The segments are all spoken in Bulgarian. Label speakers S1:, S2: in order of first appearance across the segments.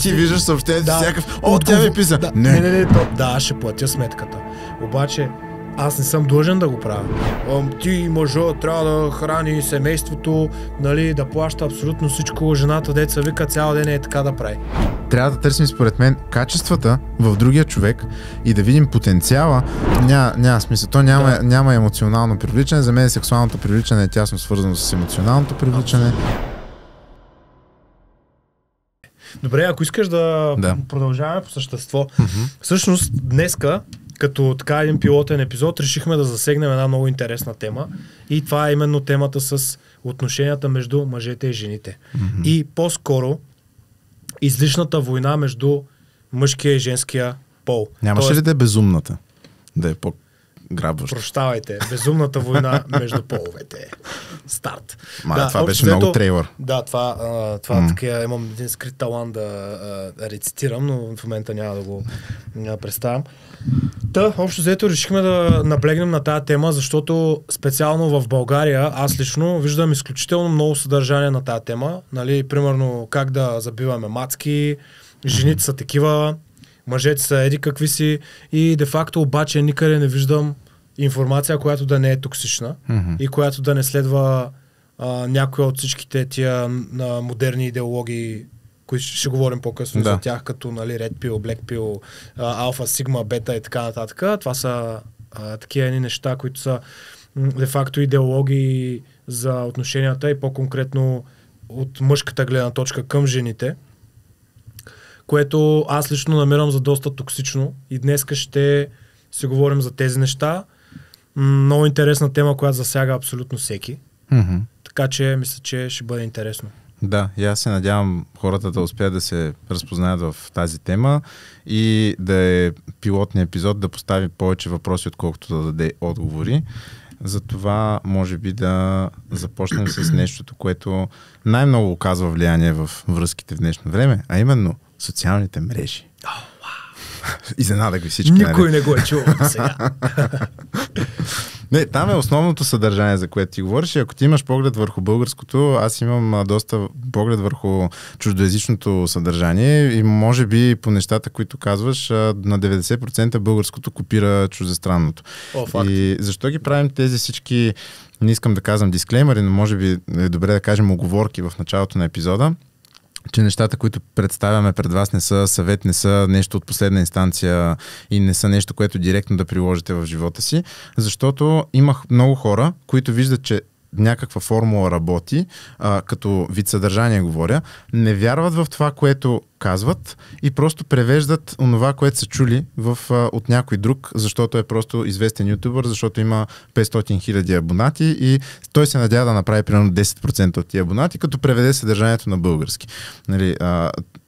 S1: Ти виждаш съобщението
S2: Да.
S1: всякакъв. О, тя ми писа.
S2: Да,
S1: Не.
S2: не, да, ще платя сметката. Обаче аз не съм длъжен да го правя. Ти, мъжа, трябва да храни семейството, нали, да плаща абсолютно всичко. Жената, деца вика, цял ден е така да прави.
S1: Трябва да търсим, според мен, качествата в другия човек и да видим потенциала. Няма смисъл. То няма емоционално привличане. За мен сексуалното привличане е тясно свързано с емоционалното привличане.
S2: Добре, ако искаш да продължаваме по същество. Всъщност, днеска, като така един пилотен епизод, решихме да засегнем една много интересна тема. И това е именно темата с отношенията между мъжете и жените. И по-скоро излишната война между мъжкия и женския пол.
S1: Нямаше ли да е безумната? Да е по-грабваща.
S2: Прощавайте, безумната война между половете. Старт.
S1: Това беше много трейлър.
S2: Да, това така, имам един скрит талант да рецитирам, но в момента няма да го представям. Общо взето решихме да наблегнем на тази тема, защото специално в България аз лично виждам изключително много съдържание на тази тема. Нали, примерно как да забиваме мацки, жените са такива, мъжете са еди какви си и де-факто обаче никъде не виждам информация, която да не е токсична и която да не следва някоя от всичките тия модерни идеологии, които ще говорим по-късно за тях, като нали, Red Pill, Black Pill, Alpha, Sigma, Beta и така нататък. Това са такива едни неща, които са де-факто идеологии за отношенията и по-конкретно от мъжката гледна точка към жените, което аз лично намирам за доста токсично и днеска ще си говорим за тези неща. Много интересна тема, която засяга абсолютно всеки. Така че мисля, че ще бъде интересно.
S1: Да, и аз се надявам хората да успеят да се разпознаят в тази тема и да е пилотния епизод да постави повече въпроси, отколкото да даде отговори. Затова може би да започнем с нещото, което най-много оказва влияние в връзките в днешно време, а именно социалните мрежи. Изненадах ви всички.
S2: Никой не го е чул сега.
S1: Не, там е основното съдържание, за което ти говориш. И ако ти имаш поглед върху българското, аз имам доста поглед върху чуждоязичното съдържание и може би по нещата, които казваш, на 90% българското копира чуждестранното. И защо ги правим тези всички, не искам да казвам дисклеймери, но може би е добре да кажем уговорки в началото на епизода, че нещата, които представяме пред вас не са съвет, не са нещо от последна инстанция и не са нещо, което директно да приложите в живота си, защото имах много хора, които виждат, че някаква формула работи, като вид съдържание говоря, не вярват в това, което казват и просто превеждат онова, което са чули от някой друг, защото е просто известен ютубър, защото има 500 000 абонати и той се надява да направи примерно 10% от тия абонати, като преведе съдържанието на български. Нали,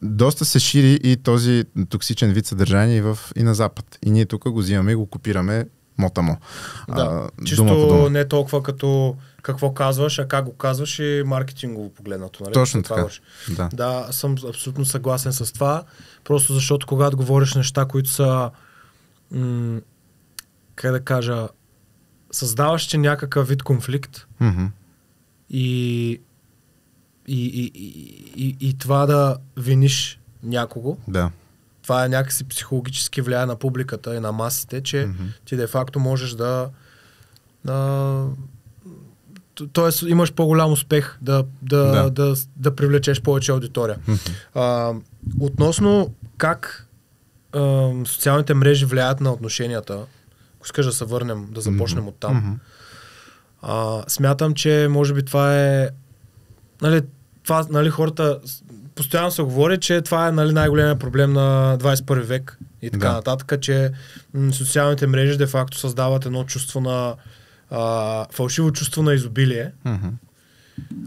S1: доста се шири и този токсичен вид съдържание и на Запад. И ние тук го взимаме и го копираме мотамо.
S2: Да, чисто не толкова като какво казваш, а как го казваш и маркетингово погледнато. Нали?
S1: Точно така.
S2: Да, съм абсолютно съгласен с това. Просто защото когато говориш неща, които са как да кажа, създаваш ти някакъв вид конфликт и това да виниш някого. Да. Това е някакси психологически влияе на публиката и на масите, че ти де-факто можеш тоест имаш по-голям успех да привлечеш повече аудитория. Относно как социалните мрежи влияят на отношенията, ако искаш да се върнем, да започнем от там, смятам, че може би това е хората постоянно се говори, че това е най-големият проблем на 21 век и така нататък, че социалните мрежи де-факто създават едно чувство на фалшиво чувство на изобилие.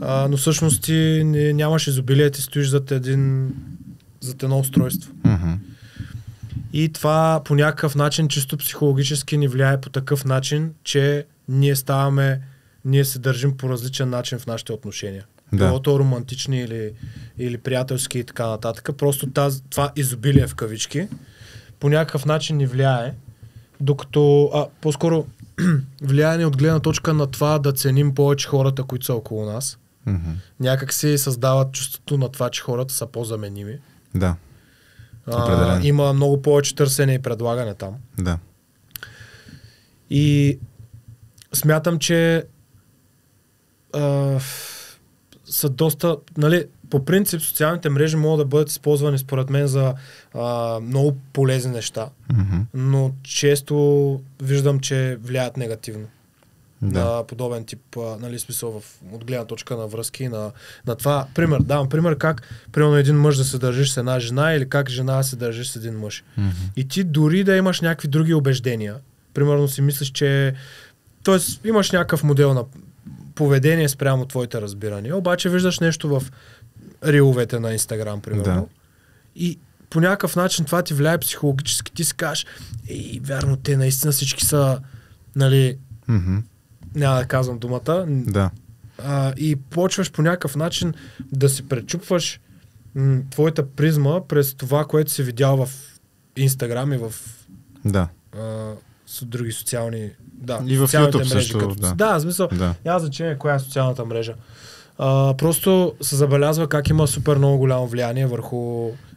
S2: Но всъщност ти нямаш изобилие, ти стоиш зад едно устройство. И това по някакъв начин чисто психологически ни влияе по такъв начин, че ние се държим по различен начин в нашите отношения. Било то романтични или приятелски и така нататък. Просто това изобилие в кавички по някакъв начин ни влияе, докато по-скоро влияние от гледна точка на това да ценим повече хората, които са около нас. Някак си създават чувството на това, че хората са по-заменими.
S1: Да. Определено.
S2: Има много повече търсене и предлагане там.
S1: Да.
S2: И смятам, че са доста, нали, по принцип социалните мрежи могат да бъдат използвани според мен за много полезни неща, но често виждам, че влияят негативно на подобен тип, нали, смисъл от гледна точка на връзки, на това. Давам пример как примерно един мъж да се държиш с една жена или как жена да се държиш с един мъж. И ти дори да имаш някакви други убеждения, примерно си мислиш, че тоест имаш някакъв модел на поведение спрямо твоите разбирания, обаче виждаш нещо в риловете на Инстаграм, примерно. И по някакъв начин това ти влияе психологически. Ти си кажеш, вярно, те наистина всички са, нали, няма да казвам думата.
S1: Да.
S2: И почваш по някакъв начин да си пречупваш твоята призма през това, което си видял в Инстаграм и в с други социални... Да,
S1: и в YouTube мрежи, също.
S2: В смисъл, няма значение коя е социалната мрежа. Просто се забелязва как има супер много голямо влияние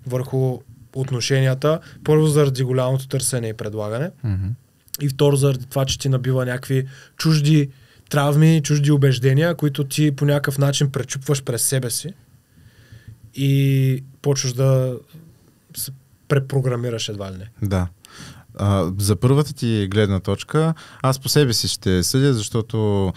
S2: върху отношенията. Първо заради голямото търсене и предлагане. И второ заради това, че ти набива някакви чужди травми, чужди убеждения, които ти по някакъв начин пречупваш през себе си и почваш да се препрограмираш едва ли не.
S1: Да. За първата ти гледна точка, аз по себе си ще съдя, защото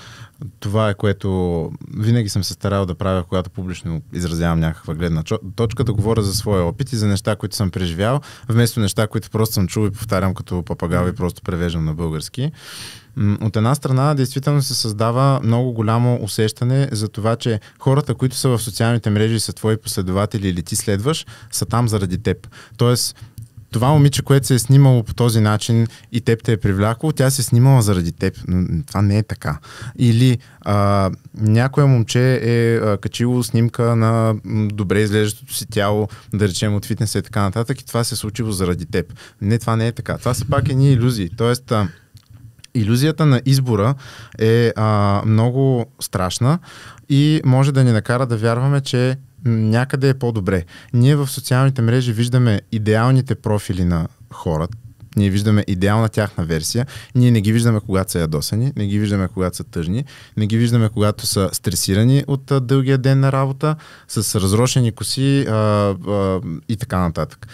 S1: това е което винаги съм се старал да правя, когато публично изразявам някаква гледна точка, да говоря за своя опит и за неща, които съм преживял, вместо неща, които просто съм чул и повтарям като папагал и просто превеждам на български. От една страна, действително се създава много голямо усещане за това, че хората, които са в социалните мрежи, са твои последователи или ти следваш, са там заради теб. Тоест, това момиче, което се е снимало по този начин и теб те е привлякло, тя се е снимала заради теб. Но това не е така. Или някое момче е качило снимка на добре изглеждащото си тяло, да речем от фитнеса и така нататък, и това се е случило заради теб. Не, това не е така. Това са пак едни илюзии. Тоест, илюзията на избора е много страшна и може да ни накара да вярваме, че някъде е по-добре. Ние в социалните мрежи виждаме идеалните профили на хората, ние виждаме идеална тяхна версия, ние не ги виждаме когато са ядосани, не ги виждаме когато са тъжни, не ги виждаме когато са стресирани от дългия ден на работа, с разрошени коси и така нататък.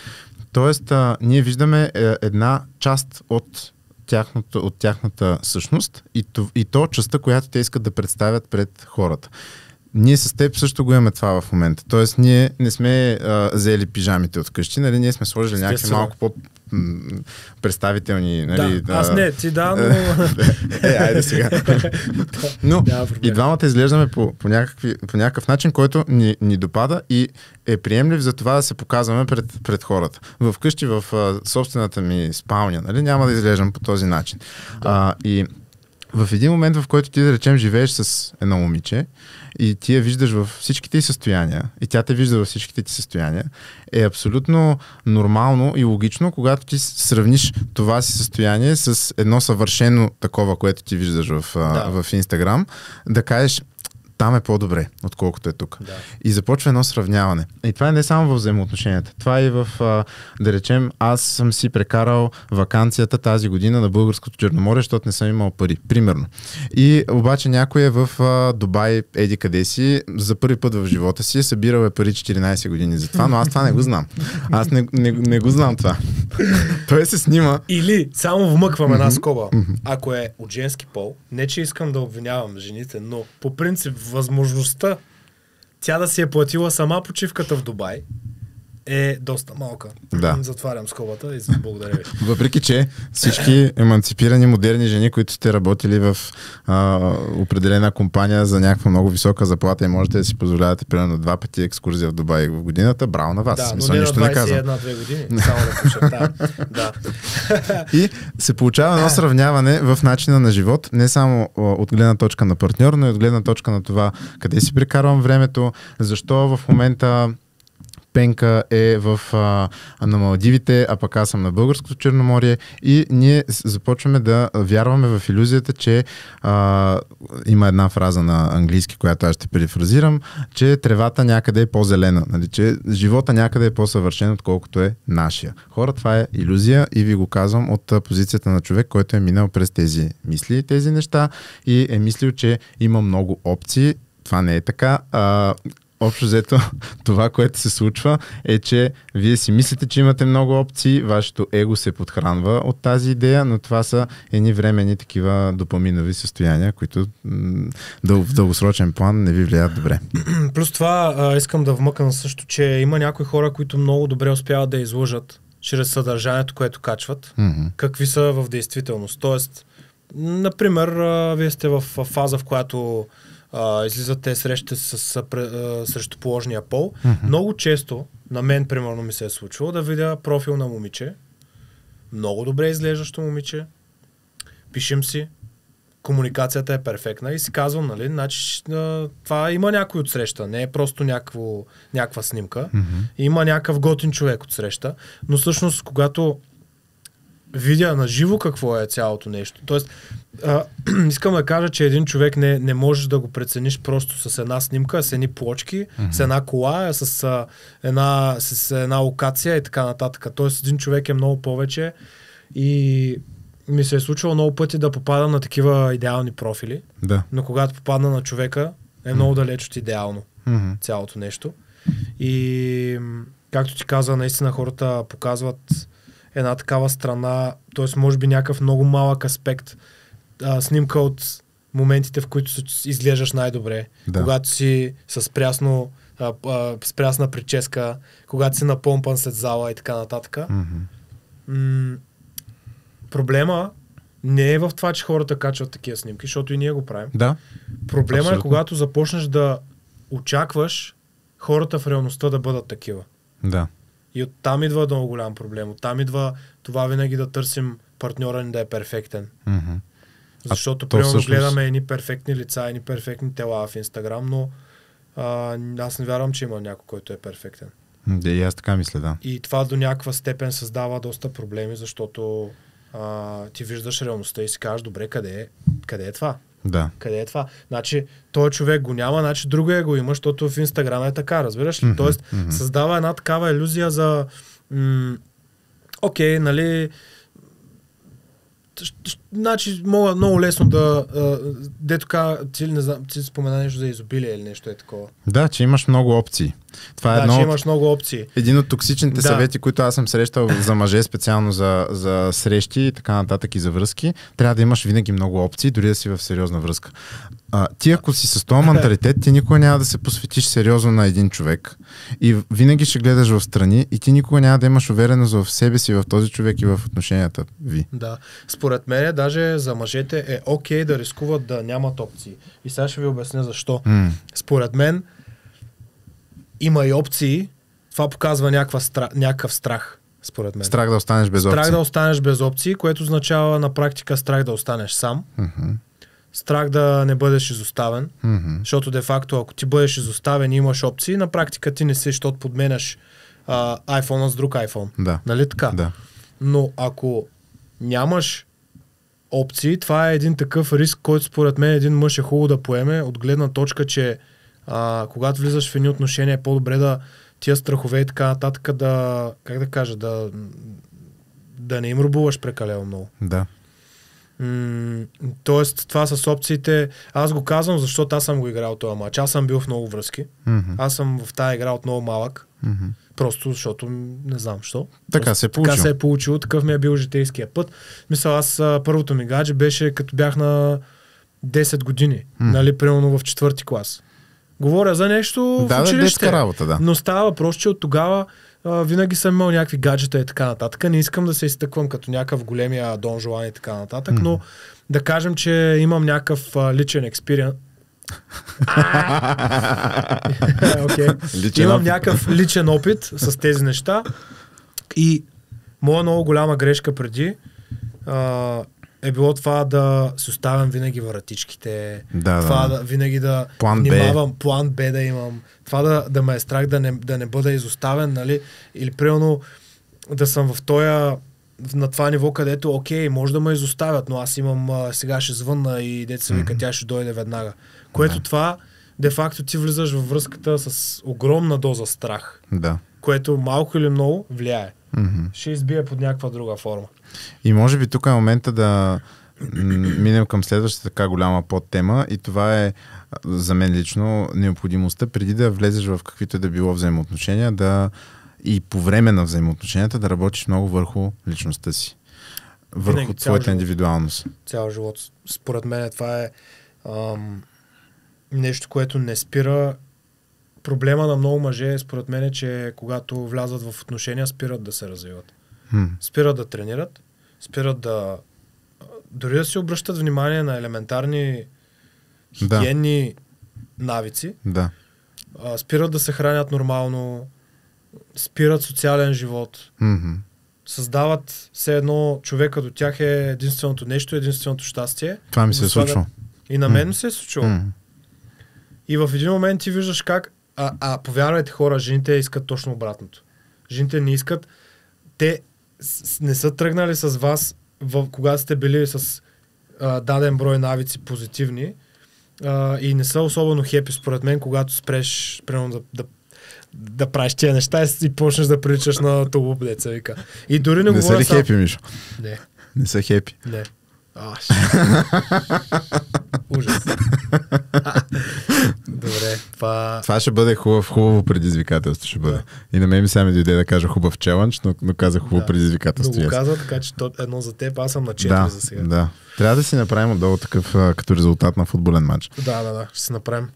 S1: Тоест, ние виждаме една част от тяхната същност и то частта, която те искат да представят пред хората. Ние с теб също го имаме това в момента. Тоест, ние не сме взели пижамите от къщи, нали? Ние сме сложили някакви малко по-представителни... Нали,
S2: аз не, ти но...
S1: айде сега. Но и двамата изглеждаме по някакъв начин, който ни допада и е приемлив за това да се показваме пред хората. Вкъщи, в собствената ми спалня, нали? Няма да изглеждам по този начин. И в един момент, в който ти, да речем, живееш с едно момиче и ти я виждаш във всичките й състояния и тя те вижда във всичките ти състояния, е абсолютно нормално и логично, когато ти сравниш това си състояние с едно съвършено такова, което ти виждаш в Инстаграм, да кажеш, там е по-добре, отколкото е тук.
S2: Да.
S1: И започва едно сравняване. И това е не само в взаимоотношенията. Това е и в, да речем, аз съм си прекарал ваканцията тази година на българското Черноморие, защото не съм имал пари. Примерно. И обаче някой е в Дубай, еди къде си, за първи път в живота си, събирал е пари 14 години за това, но аз това не го знам. Аз не го знам това. Той се снима.
S2: Или само вмъквам една скоба. Ако е от женски пол, не че искам да обвинявам жените, но по принцип възможността тя да си е платила сама почивката в Дубай е доста малка.
S1: Да.
S2: Затварям скобата и благодаря ви.
S1: Въпреки че всички еманципирани модерни жени, които сте работили в определена компания за някаква много висока заплата и можете да си позволявате примерно 2 пъти екскурзия в Дубай в годината, браво на вас.
S2: Да, но не на 21-2 години. Само да подчертая. Да.
S1: И се получава едно сравняване в начина на живот, не само от гледна точка на партньор, но и от гледна точка на това къде си прекарвам времето, защо в момента Пенка е на Малдивите, а пък аз съм на българското Черноморие и ние започваме да вярваме в илюзията, че има една фраза на английски, която аз ще перифразирам, че тревата някъде е по-зелена, нали? Че живота някъде е по-съвършен, отколкото е нашия. Хора, това е илюзия и ви го казвам от позицията на човек, който е минал през тези мисли, тези неща и е мислил, че има много опции. Това не е така. Общо взето, това, което се случва е, че вие си мислите, че имате много опции, вашето его се подхранва от тази идея, но това са едни временни такива допаминови състояния, които в дългосрочен план не ви влияят добре.
S2: Плюс това искам да вмъкна също, че има някои хора, които много добре успяват да излъжат чрез съдържанието, което качват, какви са в действителност. Тоест, например, вие сте в фаза, в която излизате срещите срещу положния пол. Много често, на мен примерно ми се е случвало да видя профил на момиче, много добре изглеждащо момиче, пишем си, комуникацията е перфектна и си казвам, нали, значи това има някой от среща, не е просто някаква снимка, има някакъв готин човек от среща, но всъщност когато видя на живо какво е цялото нещо. Тоест, искам да кажа, че един човек не можеш да го прецениш просто с една снимка, с едни плочки, с една кола, с една локация и така нататък. Тоест, един човек е много повече и ми се е случвало много пъти да попадам на такива идеални профили, но когато попадна на човека, е много далеч от идеално цялото нещо. И както ти каза, наистина хората показват една такава страна, т.е. може би някакъв много малък аспект, снимка от моментите, в които изглеждаш най-добре, когато си с прясна прическа, когато си напомпан след зала и така нататък. Проблема не е в това, че хората качват такива снимки, защото и ние го правим.
S1: Да.
S2: Проблема
S1: абсолютно.
S2: Е когато започнеш да очакваш хората в реалността да бъдат такива.
S1: Да.
S2: И оттам идва много голям проблем. Оттам идва това винаги да търсим партньора ни да е перфектен. Защото примерно всъщност гледаме едни перфектни лица, едни перфектни тела в Инстаграм, но аз не вярвам, че има някой, който е перфектен.
S1: Да, и аз така мисля, да.
S2: И това до някаква степен създава доста проблеми, защото ти виждаш реалността и си кажеш, добре, къде е това?
S1: Да.
S2: Къде е това? Значи, този човек го няма, значи другия го има, защото в Инстаграм е така, разбираш ли? Тоест, създава една такава илюзия за окей, нали, значи мога много лесно да дето не знам, ти спомена нещо за изобилие или нещо е такова.
S1: Да, че имаш много опции. Това е
S2: че имаш много опции.
S1: Един от токсичните съвети, които аз съм срещал за мъже, специално за срещи и така нататък и за връзки, трябва да имаш винаги много опции, дори да си в сериозна връзка. Ти ако си с този менталитет, ти никога няма да се посветиш сериозно на един човек и винаги ще гледаш в страни и ти никога няма да имаш увереност в себе си, в този човек и в отношенията ви.
S2: Да. Според мен даже за мъжете е окей да рискуват да нямат опции. И сега ще ви обясня защо. Според мен има и опции, това показва някакъв страх, според мен.
S1: Страх да останеш без опции.
S2: Страх да останеш без опции, което означава на практика страх да останеш сам. Страх да не бъдеш изоставен, защото де-факто, ако ти бъдеш изоставен и имаш опции, на практика ти не си, защото подменяш iPhone с друг iPhone.
S1: Да.
S2: Нали така?
S1: Да.
S2: Но ако нямаш опции, това е един такъв риск, който според мен един мъж е хубаво да поеме, от гледна точка, че когато влизаш в едни отношения е по-добре да тия страхове и така нататък да не им рубуваш прекалено много.
S1: Да.
S2: Тоест, това с опциите, аз го казвам, защото аз съм го играл този мач. Аз съм бил в много връзки. Аз съм в тази игра от много малък. Просто защото не знам защо.
S1: Така се е
S2: получило. Такъв ми е бил житейския път. Мисля, аз първото ми гадже беше като бях на 10 години. Нали, примерно в 4-ти клас. Говоря за нещо в училище.
S1: Детска работа, да.
S2: Но става въпрос, че от тогава винаги съм имал някакви гаджета и така нататък. Не искам да се изтъквам като някакъв големия Дон Жуан и така нататък, но да кажем, че имам някакъв личен експириенс. Имам някакъв личен опит с тези неща и моя много голяма грешка преди е било това да се оставям винаги вратичките,
S1: да.
S2: Да винаги да
S1: План
S2: внимавам, план Б да имам, това да ме е страх да не бъда изоставен, нали? Или примерно да съм в тоя на това ниво, където окей, може да ме изоставят, но аз имам сега ще звънна и деца вика, тя ще дойде веднага. Което това, де-факто ти влизаш във връзката с огромна доза страх, което малко или много влияе. Ще избие под някаква друга форма.
S1: И може би тук е момента да минем към следващата така голяма подтема и това е за мен лично необходимостта преди да влезеш в каквито е да било взаимоотношения, и по време на взаимоотношенията да работиш много върху личността си. Върху твоята индивидуалност.
S2: Цял живот. Според мен това е нещо, което не спира. Проблема на много мъже, според мен, е, че когато влязат в отношения, спират да се развиват. Спират да тренират, спират дори да си обръщат внимание на елементарни хигиенни навици. Спират да се хранят нормално, спират социален живот. Създават все едно човека до тях е единственото нещо, единственото щастие.
S1: Това ми се е случило.
S2: И на мен се е случило. И в един момент ти виждаш как повярвайте хора, жените искат точно обратното. Жените не искат, те не са тръгнали с вас, когато сте били с даден брой навици позитивни и не са особено хепи според мен, когато спреш примерно да правиш тия неща и почнеш да приличаш на тулуп, деца вика. И дори не
S1: са ли хепи, Мишо?
S2: Не.
S1: Не са хепи?
S2: Не. Ужас. Добре,
S1: това ще бъде хубаво предизвикателство. Ще бъде. И на мен ми сега ми дойде да кажа хубав челендж, но казах хубаво предизвикателство.
S2: Но го каза, така че едно за теб, аз съм на 4 за сега.
S1: Да. Трябва да си направим отдолу такъв като резултат на футболен матч.
S2: Да, ще си направим.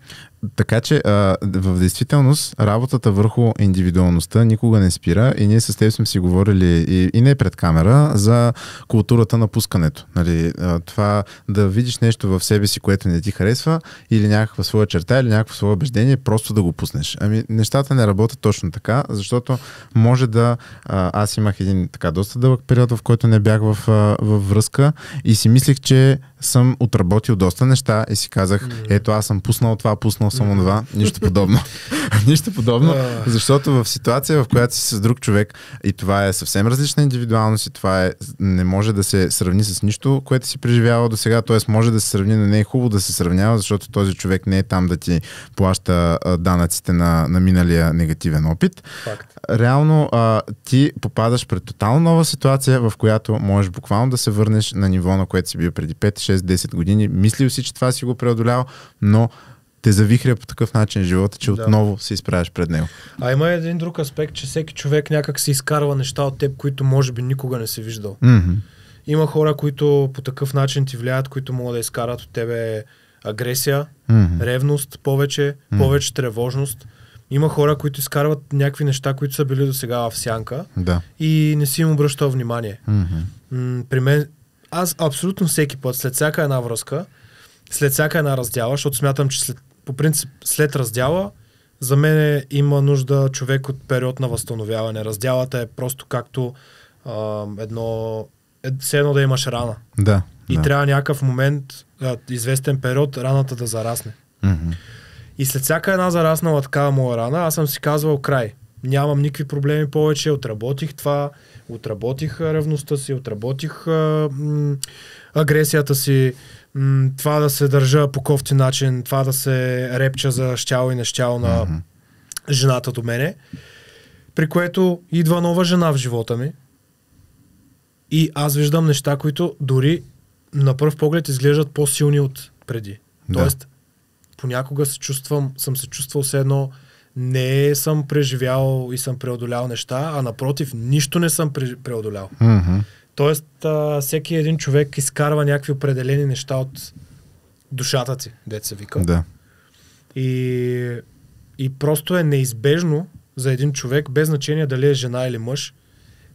S1: Така че в действителност работата върху индивидуалността никога не спира и ние с теб сме си говорили и не пред камера за културата на пускането. Нали, това да видиш нещо в себе си, което не ти харесва или някаква своя черта или някакво свое убеждение, просто да го пуснеш. Нещата не работят точно така, защото може аз имах един така доста дълъг период, в който не бях във връзка и си мислих, че съм отработил доста неща и си казах, ето аз съм пуснал това, пуснал съм това. Нищо подобно. Нищо подобно, защото в ситуация, в която си с друг човек и това е съвсем различна индивидуалност и това не може да се сравни с нищо, което си преживявал до сега, т.е. може да се сравни, но не е хубаво да се сравнява, защото този човек не е там да ти плаща данъците на миналия негативен опит.
S2: Факт.
S1: Реално ти попадаш пред тотално нова ситуация, в която можеш буквално да се върнеш на ниво, на което си бил преди 5, 6, 10 години. Мислил си, че това си го преодолял, но те завихря по такъв начин живота, че отново се изправяш пред него.
S2: Има един друг аспект, че всеки човек някак се изкарва неща от теб, които може би никога не си виждал. Има хора, които по такъв начин ти влияят, които могат да изкарат от тебе агресия, ревност, повече тревожност. Има хора, които изкарват някакви неща, които са били до сега в сянка и не си им обръщал внимание. При мен, аз абсолютно всеки път, след всяка една връзка, след всяка една раздяла, защото смятам, че по принцип след раздяла за мен има нужда човек от период на възстановяване. Раздялата е просто както все едно да имаш рана. И трябва някакъв момент, известен период, раната да зарасне. И след всяка една зараснала такава моя рана, аз съм си казвал край. Нямам никакви проблеми повече, отработих това, отработих ревността си, отработих агресията си, това да се държа по кофти начин, това да се репча за щяло и нещяло на жената до мене, при което идва нова жена в живота ми и аз виждам неща, които дори на пръв поглед изглеждат по-силни от преди. Тоест, понякога съм се чувствал все едно не съм преживял и съм преодолял неща, а напротив, нищо не съм преодолял. Тоест, всеки един човек изкарва някакви определени неща от душата си, дето се вика. И просто е неизбежно за един човек, без значение дали е жена или мъж,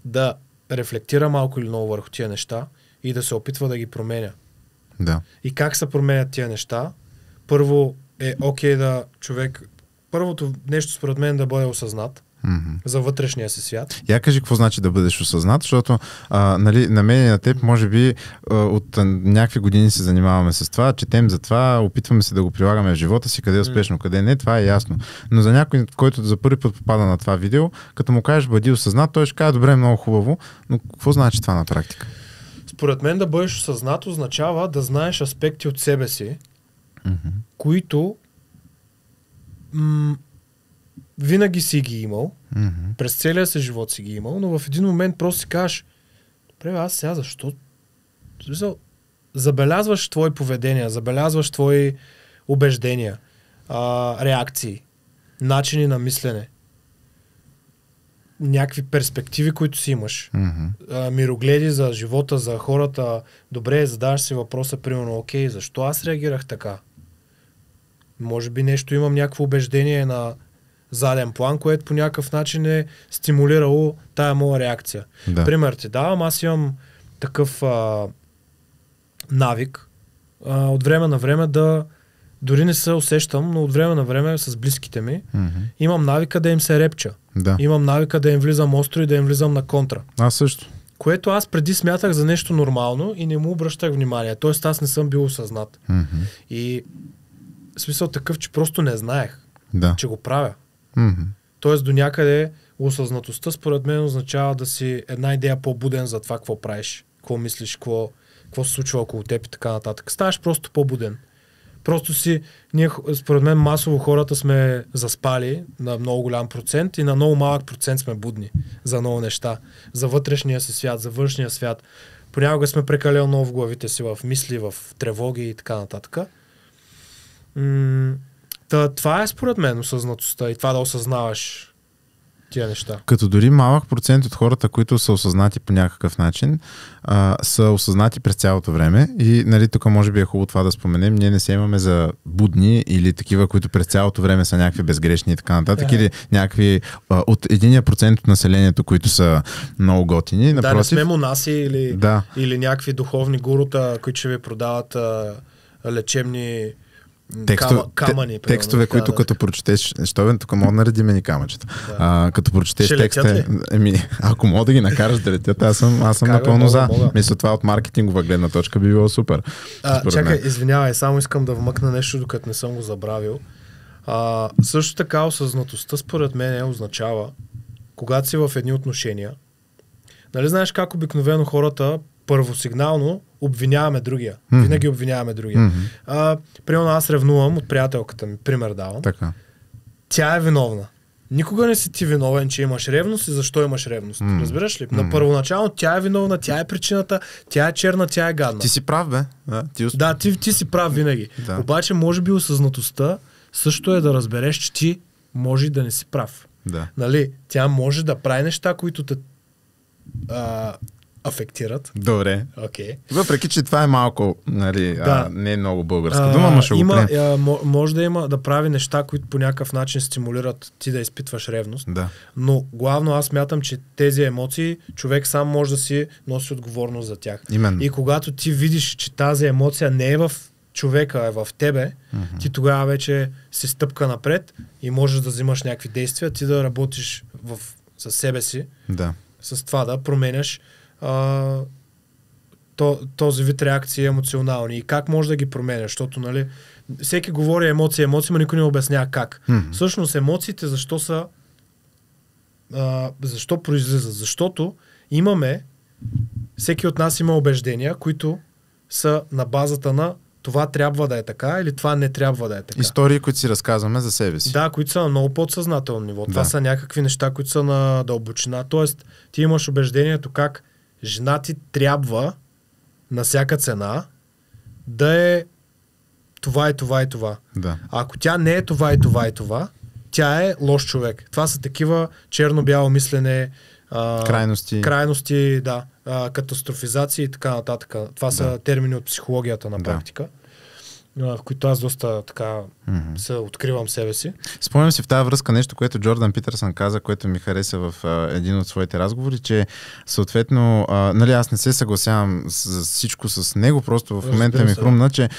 S2: да рефлектира малко или много върху тия неща и да се опитва да ги променя. И как се променят тия неща? Първо е окей да човек... Първото нещо според мен да бъде осъзнат. за вътрешния си свят.
S1: Я кажи какво значи да бъдеш осъзнат, защото нали, на мен и на теб може би от някакви години се занимаваме с това, четем за това, опитваме се да го прилагаме в живота си, къде е успешно, къде не, това е ясно. Но за някой, който за първи път попада на това видео, като му кажеш бъди осъзнат, той ще каже добре, много хубаво, но какво значи това на практика?
S2: Според мен да бъдеш осъзнат означава да знаеш аспекти от себе си, които винаги си ги имал, през целия си живот си ги имал, но в един момент просто си кажеш, добре, аз сега защо? Забелязваш твои поведения, забелязваш твои убеждения, реакции, начини на мислене, някакви перспективи, които си имаш, мирогледи за живота, за хората. Добре, задаваш си въпроса, примерно, окей, защо аз реагирах така? Може би нещо имам някакво убеждение на заден план, което по някакъв начин е стимулирало тая моя реакция.
S1: Да.
S2: Пример ти давам, аз имам такъв навик от време на време да, дори не се усещам, но от време на време с близките ми имам навика да им се репча.
S1: Да.
S2: Имам навика да им влизам остро и да им влизам на контра.
S1: Аз също.
S2: Което аз преди смятах за нещо нормално и не му обръщах внимание. Тоест аз не съм бил осъзнат. И в смисъл такъв, че просто не знаех, че го правя. Тоест до някъде осъзнатостта според мен означава да си една идея по-буден за това какво правиш, какво мислиш, какво се случва около теб и така нататък. Ставаш просто по-буден. Просто си, ние според мен масово хората сме заспали на много голям процент и на много малък процент сме будни за много неща. За вътрешния си свят, за външния свят. Понякога сме прекалено много в главите си, в мисли, в тревоги и така нататък. Това е според мен осъзнатостта и това да осъзнаваш тия неща.
S1: Като дори малък процент от хората, които са осъзнати по някакъв начин, са осъзнати през цялото време и нали, тук може би е хубаво това да споменем, ние не се имаме за будни или такива, които през цялото време са някакви безгрешни и така нататък, или някакви от 1% от населението, които са много готини.
S2: Да, не сме монаси или някакви духовни гурута, които ще ви продават лечебни камъни.
S1: Текстове, които като прочетеш, тук мога да наредиме ни камъчета. Да. Като прочетеш текста, ако мога да ги накараш да летят, аз съм напълно за. Мисля, това от маркетингова гледна точка би било супер.
S2: Чакай, извинявай, само искам да вмъкна нещо, докато не съм го забравил. Също така осъзнатостта според мен означава, когато си в едни отношения, нали знаеш как обикновено хората първосигнално обвиняваме другия. Винаги обвиняваме другия. Примерно аз ревнувам от приятелката ми, пример давам.
S1: Така.
S2: Тя е виновна. Никога не си ти виновен, че имаш ревност и защо имаш ревност. Разбираш ли? На първоначално тя е виновна, тя е причината, тя е черна, тя е гадна.
S1: Ти си прав, бе.
S2: Ти си прав винаги. Да. Обаче може би осъзнатостта също е да разбереш, че ти може да не си прав.
S1: Да.
S2: Нали? Тя може да прави неща, които те афектират.
S1: Добре.
S2: Okay.
S1: Въпреки, че това е малко, нали, не е много българска дума, но ще го прием.
S2: Може да прави неща, които по някакъв начин стимулират ти да изпитваш ревност.
S1: Да.
S2: Но главно аз смятам, че тези емоции човек сам може да си носи отговорност за тях.
S1: Именно.
S2: И когато ти видиш, че тази емоция не е в човека, е в тебе, ти тогава вече си стъпка напред и можеш да взимаш някакви действия, ти да работиш със себе си, с това да променяш този вид реакции емоционални и как може да ги променяш, защото нали, всеки говори емоции, но никой не обяснява как. Всъщност емоциите защо произлизат? Защото всеки от нас има убеждения, които са на базата на това трябва да е така или това не трябва да е така.
S1: Истории, които си разказваме за себе си.
S2: Да, които са на много подсъзнателно ниво. Това са някакви неща, които са на дълбочина. Тоест, ти имаш убеждението как жена ти трябва на всяка цена да е това и това и това.
S1: Да.
S2: А ако тя не е това и това и това, тя е лош човек. Това са такива черно-бяло мислене, крайности, катастрофизации и така нататък. Това са термини от психологията на практика. в които аз доста така се откривам себе си.
S1: Спомням си в тази връзка нещо, което Джордан Питърсън каза, което ми хареса в един от своите разговори, че съответно, нали, аз не се съгласявам с всичко с него, просто в момента ми хрумна, че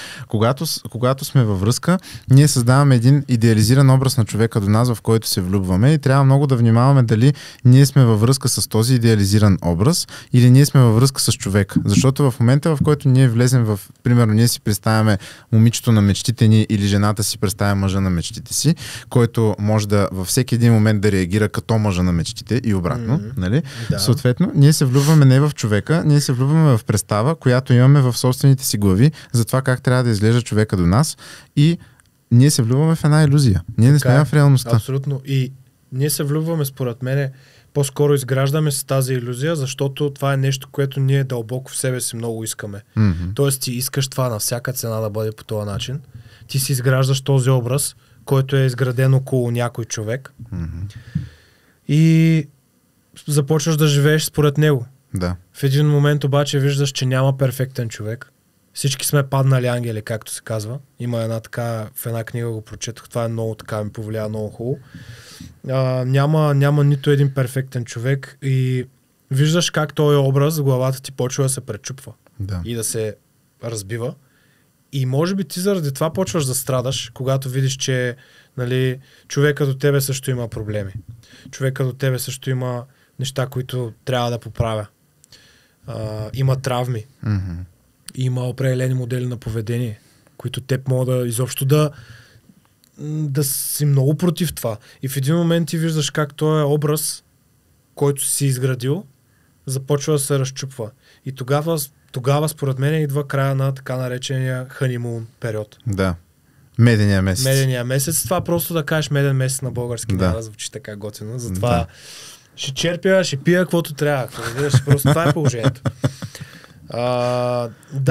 S1: когато сме във връзка, ние създаваме един идеализиран образ на човека до нас, в който се влюбваме и трябва много да внимаваме дали ние сме във връзка с този идеализиран образ или ние сме във връзка с човек. Защото в момента, в който ние влезем в, примерно, ние си представяме момичето на мечтите ни или жената си представя мъжа на мечтите си, който може да във всеки един момент да реагира като мъжа на мечтите и обратно, нали? Да. Съответно, ние се влюбваме не в човека, ние се влюбваме в представа, която имаме в собствените си глави за това как трябва да изглежда човека до нас и ние се влюбваме в една илюзия. Ние не сме в реалността.
S2: Абсолютно. И ние се влюбваме, според мене, по-скоро изграждаме с тази илюзия, защото това е нещо, което ние дълбоко в себе си много искаме. Тоест ти искаш това на всяка цена да бъде по този начин. Ти си изграждаш този образ, който е изграден около някой човек и започваш да живееш според него.
S1: Да.
S2: В един момент обаче виждаш, че няма перфектен човек. Всички сме паднали ангели, както се казва. Има една така, в една книга го прочетох, това е много така, ми повлия много хубаво. Няма нито един перфектен човек и виждаш как този образ, главата ти почва да се пречупва и да се разбива. И може би ти заради това почваш да страдаш, когато видиш, че, нали, човека до тебе също има проблеми. Човека до тебе също има неща, които трябва да поправя. Има травми. Има определени модели на поведение, които теб могат да изобщо да си много против това. И в един момент ти виждаш как този образ, който си изградил, започва да се разчупва. И тогава според мен идва края на така наречения ханимун период.
S1: Да. Медения месец.
S2: Медения месец. Това просто да кажеш меден месец на български, няма да звучи така готино. Затова ще черпя, ще пия каквото трябва. Просто това е положението.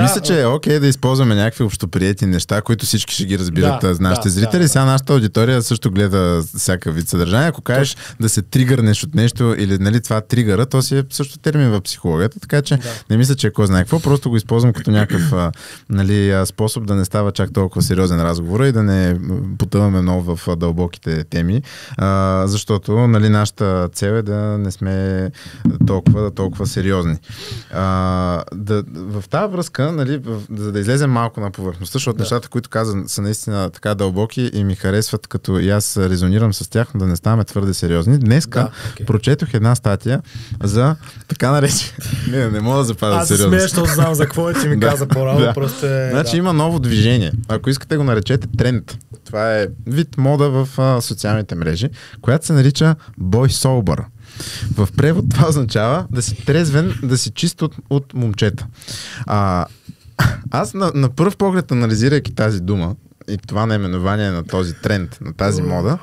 S1: Мисля, че е окей да използваме някакви общоприети неща, които всички ще ги разбират нашите зрители. Сега нашата аудитория също гледа всяка вид съдържание. Ако кажеш да се тригърнеш от нещо или, нали, това тригъра, то си е също термин в психологията, така че не мисля, че кой знае какво, просто го използвам като някакъв нали, способ да не става чак толкова сериозен разговор и да не потъваме много в дълбоките теми, защото, нали, нашата цел е да не сме толкова сериозни. В тази връзка, нали, за да излезем малко на повърхността, защото нещата, които каза, са наистина така дълбоки и ми харесват, като и аз резонирам с тях, но да не ставаме твърде сериозни. Днеска прочетох една статия за така наречен... Не мога да запазя сериозно.
S2: Аз се смея, защото знам за какво ти ми каза по-рано.
S1: Значи има ново движение. Ако искате го наречете тренд. Това е вид мода в социалните мрежи, която се нарича Boy Sober. В превод това означава да си трезвен, да си чист от момчета. Аз на пръв поглед, анализирайки тази дума и това наименование на този тренд, на тази мода,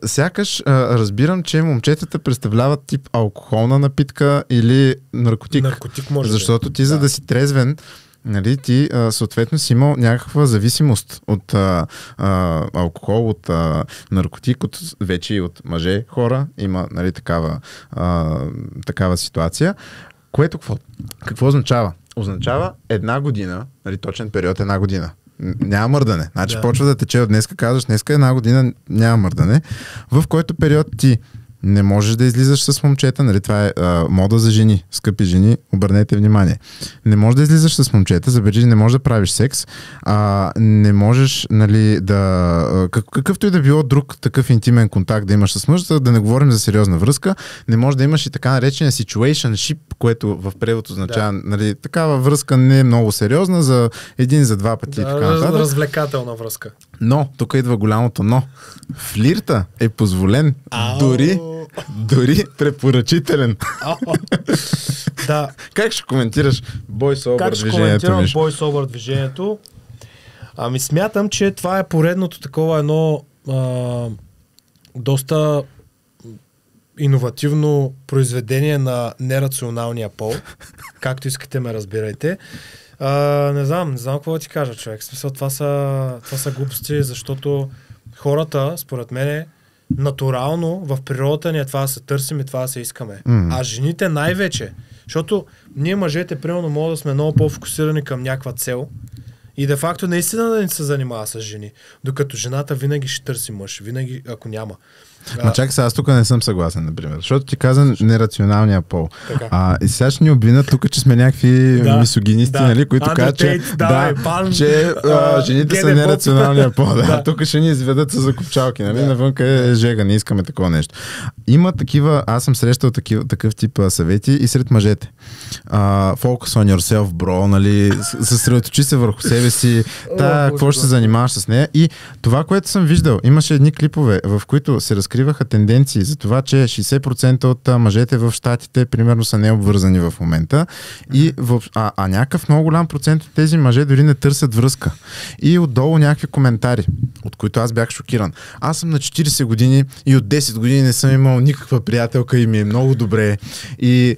S1: сякаш разбирам, че момчетата представляват тип алкохолна напитка или наркотик.
S2: Наркотик може.
S1: Защото ти, за да си трезвен, нали, ти съответно си имал някаква зависимост от алкохол, от наркотик, вече и от мъже хора. Има, нали, такава ситуация. Което какво означава? Означава една година, нали, точен период, една година. Няма мърдане. Значи почва да тече от днеска, казваш, днеска една година няма мърдане, в който период ти не можеш да излизаш с момчета, нали, това е мода за жени, скъпи жени, обърнете внимание. Не можеш да излизаш с момчета, забележи, не можеш да правиш секс, не можеш, нали, какъвто и да било друг такъв интимен контакт да имаш с мъж, да не говорим за сериозна връзка, не можеш да имаш и така наречения situationship, което в превод означава, нали, такава връзка не е много сериозна, за един, за два пъти и така нататък.
S2: Развлекателна връзка.
S1: Но, тук идва голямото но. Флирта е позволен дори препоръчителен.
S2: Да.
S1: Как ще коментираш Boy Sober
S2: движението? Как ще коментирам Boy Sober движението? Ами смятам, че това е поредното такова едно доста иновативно произведение на нерационалния пол. Както искате ме разбирайте. Не знам какво ти кажа, човек. В смисъл, това са глупости, защото хората, според мен, натурално в природата ни е това да се търсим и това да се искаме. А жените най-вече. Защото ние мъжете, примерно, може да сме много по-фокусирани към някаква цел И де факто наистина да не се занимава с жени. Докато жената винаги ще търси мъж. Винаги, ако няма.
S1: Ма чакай сега, аз тук не съм съгласен, например. Защото ти каза нерационалния пол. И сега ще ни обвинят тук, че сме някакви мисогинисти, нали, които казват, че, жените са нерационалния пол. Тук ще ни изведат с закопчалки, нали? Навънка е жега, не искаме такова нещо. Има такива, аз съм срещал такъв тип съвети и сред мъжете. Focus on yourself, bro, нали? Съсредоточи се върху себе си, какво ще се занимаваш с нея. И това, което съм виждал, имаше едни клипове, в които се разкриваха тенденции за това, че 60% от мъжете в щатите примерно са необвързани в момента и някакъв много голям процент от тези мъже дори не търсят връзка. И отдолу някакви коментари, от които аз бях шокиран. Аз съм на 40 години и от 10 години не съм имал никаква приятелка и ми е много добре и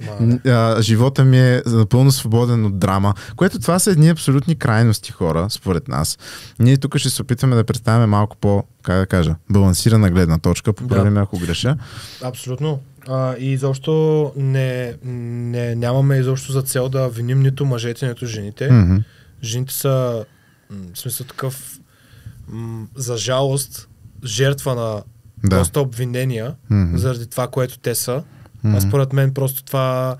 S1: живота ми е напълно свободен от драма, което това са едни абсолютни крайности, хора, според нас. Ние тук ще се опитваме да представяме малко по, как да кажа, балансирана гледна точка, поправяме ако греша.
S2: Абсолютно. И изобщо нямаме изобщо за цел да виним нито мъжете, нито жените.
S1: Mm-hmm.
S2: Жените са в смисъл такъв за жалост жертва на доста обвинения заради това, което те са. А според мен просто това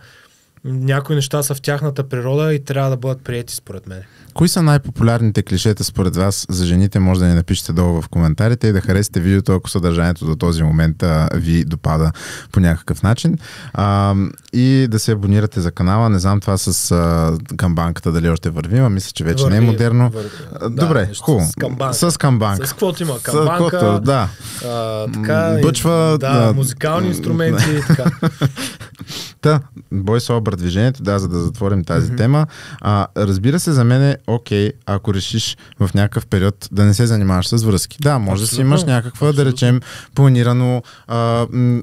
S2: някои неща са в тяхната природа и трябва да бъдат приети според мен.
S1: Кои са най-популярните клишета според вас за жените? Може да ни напишете долу в коментарите и да харесате видеото, ако съдържанието до този момент ви допада по някакъв начин. И да се абонирате за канала. Не знам това с камбанката дали още върви, а мисля, че вече не е модерно. Добре, хубаво. С камбанка.
S2: С каквото има камбанка. Така,
S1: бъчва.
S2: Музикални инструменти и така.
S1: Бой собър движението, за да затворим тази тема. Разбира се, за мен е окей, ако решиш в някакъв период да не се занимаваш с връзки. Да, може да си имаш някаква, да речем, планирано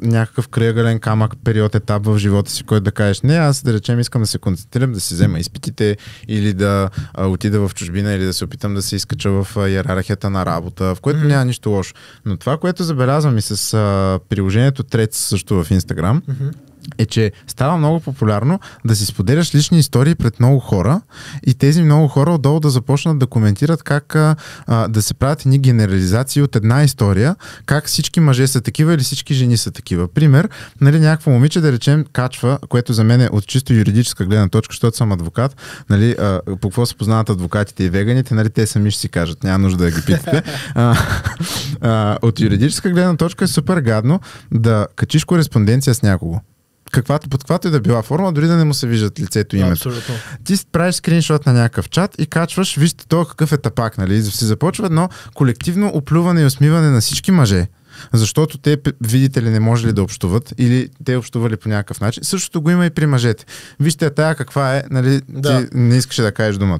S1: някакъв крайъгълен камък период, етап в живота си, който да кажеш, не, аз да речем искам да се концентрирам, да си взема изпитите или да отида в чужбина или да се опитам да се изкача в иерархията на работа, в което няма нищо лошо. Но това, което забелязвам и с приложението Threads също в Instagram, е, че става много популярно да си споделяш лични истории пред много хора и тези много хора отдолу да започнат да коментират как да се правят едни генерализации от една история, как всички мъже са такива или всички жени са такива. Пример, нали, някакво момиче да речем качва, което за мен е от чисто юридическа гледна точка, защото съм адвокат, нали, по какво се познават адвокатите и веганите, нали, те сами ще си кажат, няма нужда да ги питате. От юридическа гледна точка е супер гадно да качиш кореспонденция с някого. Под каквато и да била форма, дори да не му се виждат лицето и името.
S2: Абсолютно.
S1: Ти правиш скриншот на някакъв чат и качваш, вижте това какъв е тапак, нали? Се започва едно колективно оплюване и усмиване на всички мъже. Защото те, видите ли, не може ли да общуват или те общували по някакъв начин. Същото го има и при мъжете. Вижте тая каква е, нали, ти не искаше да кажеш думата.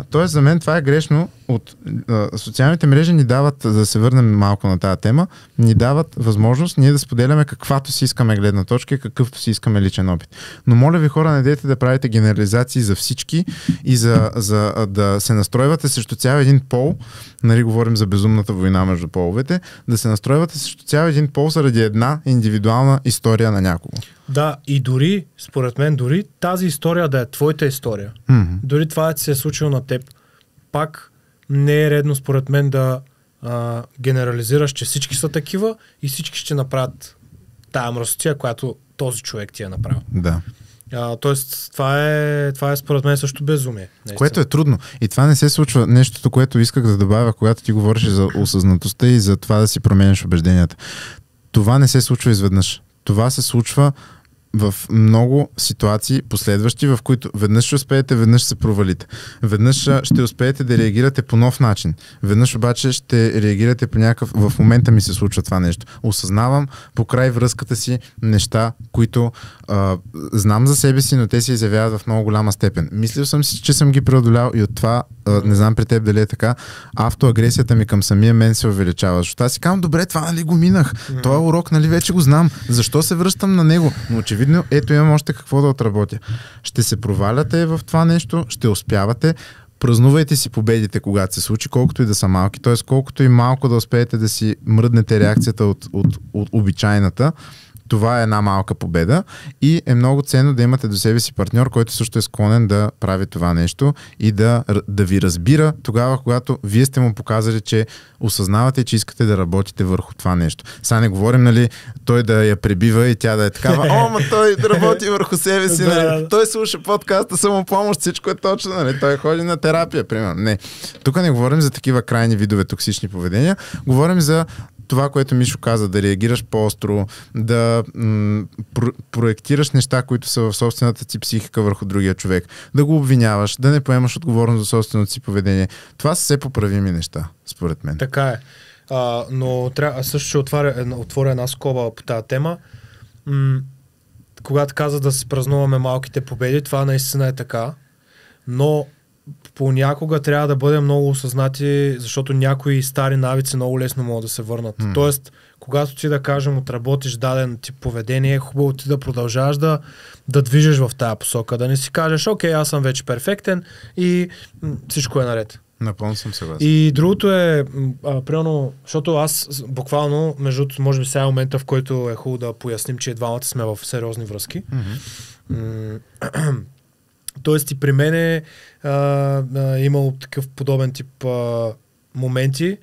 S1: Тоест за мен това е грешно. От социалните мрежи ни дават, да се върнем малко на тази тема, ни дават възможност ние да споделяме каквато си искаме гледна точка и какъвто си искаме личен опит. Но моля ви хора, не дейте да правите генерализации за всички и за да се настройвате срещу цял един пол, нали, говорим за безумната война между половете, да се настройвате срещу цял един пол заради една индивидуална история на някого.
S2: Да, и дори, според мен, дори тази история да е твоята история, дори това да ти се е случило на теб, пак не е редно според мен да генерализираш, че всички са такива и всички ще направят тая мръсотия, която този човек ти е направил.
S1: Да.
S2: Тоест, това е според мен също безумие. Наистина.
S1: Което е трудно. И това не се случва. Нещото, което исках да добавя, когато ти говориш за осъзнатостта и за това да си променяш убежденията. Това не се случва изведнъж. Това се случва в много ситуации последващи, в които веднъж ще успеете, веднъж ще се провалите. Веднъж ще успеете да реагирате по нов начин. Веднъж обаче ще реагирате по някакъв... В момента ми се случва това нещо. Осъзнавам по край връзката си неща, които знам за себе си, но те се изявяват в много голяма степен. Мислил съм си, че съм ги преодолял и от това, не знам при теб дали е така, автоагресията ми към самия мен се увеличава. Защото аз си казвам, добре, това нали го минах. Този урок нали вече го знам. Защо се връщам на него? Но очевидно, ето имам още какво да отработя. Ще се проваляте в това нещо, ще успявате. Празнувайте си победите, когато се случи, колкото и да са малки. Т.е. колкото и малко да успеете да си мръднете реакцията от обичайната, това е една малка победа и е много ценно да имате до себе си партньор, който също е склонен да прави това нещо и да ви разбира тогава, когато вие сте му показали, че осъзнавате, че искате да работите върху това нещо. Сега не говорим, нали, той да я пребива и тя да е такава, ма той да работи върху себе си, нали? Той слуша подкаста Самопомощ, всичко е точно, нали? Той ходи на терапия, примерно. Не. Тук не говорим за такива крайни видове токсични поведения, говорим за това, което Мишо каза, да реагираш по-остро, да проектираш неща, които са в собствената си психика върху другия човек, да го обвиняваш, да не поемаш отговорност за собственото си поведение. Това са все поправими неща, според мен.
S2: Така е. Но също ще отворя една скоба по тази тема. Когато каза да си празнуваме малките победи, това наистина е така, но понякога трябва да бъдем много осъзнати, защото някои стари навици много лесно могат да се върнат. Тоест, когато ти, да кажем, отработиш даден тип поведение, е хубаво ти да продължаваш да движиш в тая посока, да не си кажеш, окей, аз съм вече перфектен и всичко е наред.
S1: Напълно съм съгласен.
S2: И другото е, примерно, защото аз буквално, между може би сега е момента, в който е хубаво да поясним, че двамата сме в сериозни връзки. Тоест и при мен е имало такъв подобен тип моменти,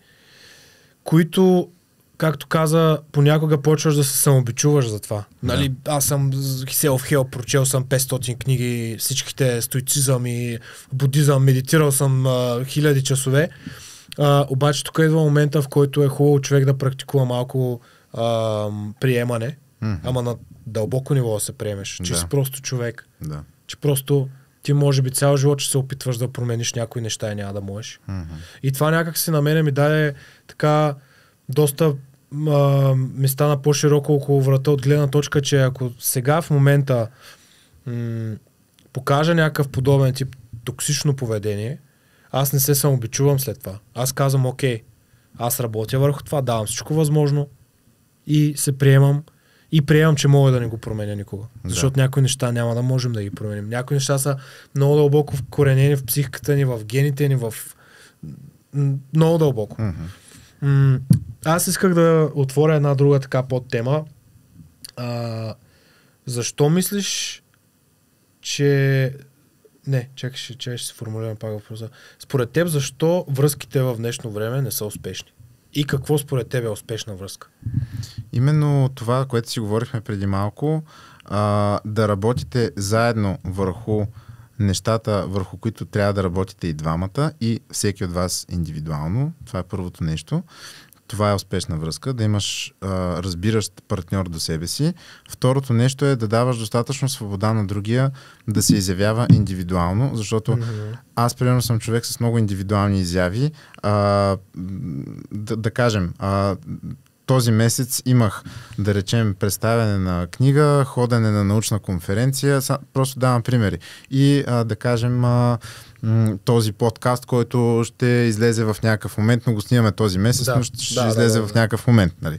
S2: които, както каза, понякога почваш да се самобичуваш за това. Нали, аз съм self-help, прочел съм 500 книги, всичките стоицизъм и будизъм, медитирал съм 1000 часове. Обаче тук идва момента, в който е хубаво човек да практикува малко приемане, ама на дълбоко ниво да се приемеш, че си просто човек.
S1: Да.
S2: Че просто ти може би цял живот ще се опитваш да промениш някои неща и няма да можеш. И това някак си на мене ми даде така доста ми стана по-широко около врата от гледна точка, че ако сега в момента покажа някакъв подобен тип токсично поведение, аз не се самобичувам след това. Аз казвам, окей, аз работя върху това, давам всичко възможно и се приемам и приемам, че мога да не го променя никога. Защото някои неща няма да можем да ги променим. Някои неща са много дълбоко вкоренени в психиката ни, в гените ни, много дълбоко. Аз исках да отворя една друга така подтема. Защо мислиш, че... Не, чакай, ще се формулирам пак въпроса. Според теб, защо връзките в днешно време не са успешни? И какво според теб е успешна връзка?
S1: Именно това, което си говорихме преди малко, да работите заедно върху нещата, върху които трябва да работите и двамата и всеки от вас индивидуално. Това е първото нещо. Това е успешна връзка, да имаш разбиращ партньор до себе си. Второто нещо е да даваш достатъчно свобода на другия да се изявява индивидуално, защото аз примерно съм човек с много индивидуални изяви. Да кажем, този месец имах, да речем, представяне на книга, ходене на научна конференция, просто давам примери. И да кажем, този подкаст, който ще излезе в някакъв момент, но го снимаме този месец, но ще излезе в някакъв момент. Нали?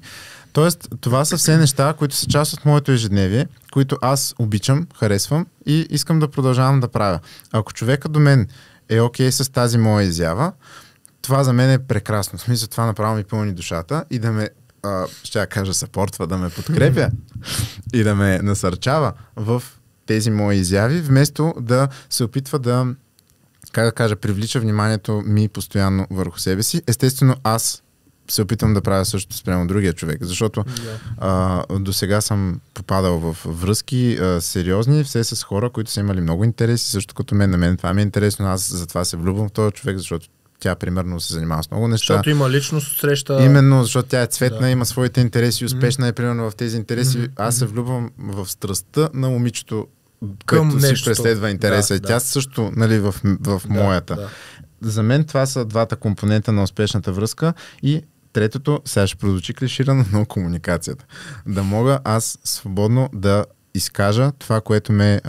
S1: Тоест, това са все неща, които са част от моето ежедневие, които аз обичам, харесвам и искам да продължавам да правя. Ако човека до мен е окей с тази моя изява, това за мен е прекрасно. В смисъл, това направо ми пълни душата и да ме ще я кажа съпортва, да ме подкрепя и да ме насърчава в тези мои изяви, вместо да се опитва да, как да кажа, привлича вниманието ми постоянно върху себе си. Естествено, аз се опитвам да правя също спрямо другия човек, защото до сега съм попадал в връзки сериозни, все с хора, които са имали много интереси, също като мен. На мен това ми е интересно, аз затова се влюбвам в този човек, защото тя примерно се занимава с много неща.
S2: Защото има личност среща.
S1: Именно, защото тя е цветна, има своите интереси, успешна е примерно в тези интереси. Аз се влюбвам в страстта на момичето, което си преследва интереса. Тя също, нали, в моята. Да. За мен това са двата компонента на успешната връзка и третото, сега ще прозвучи клиширано, но комуникацията. Да мога аз свободно да изкажа това, което ме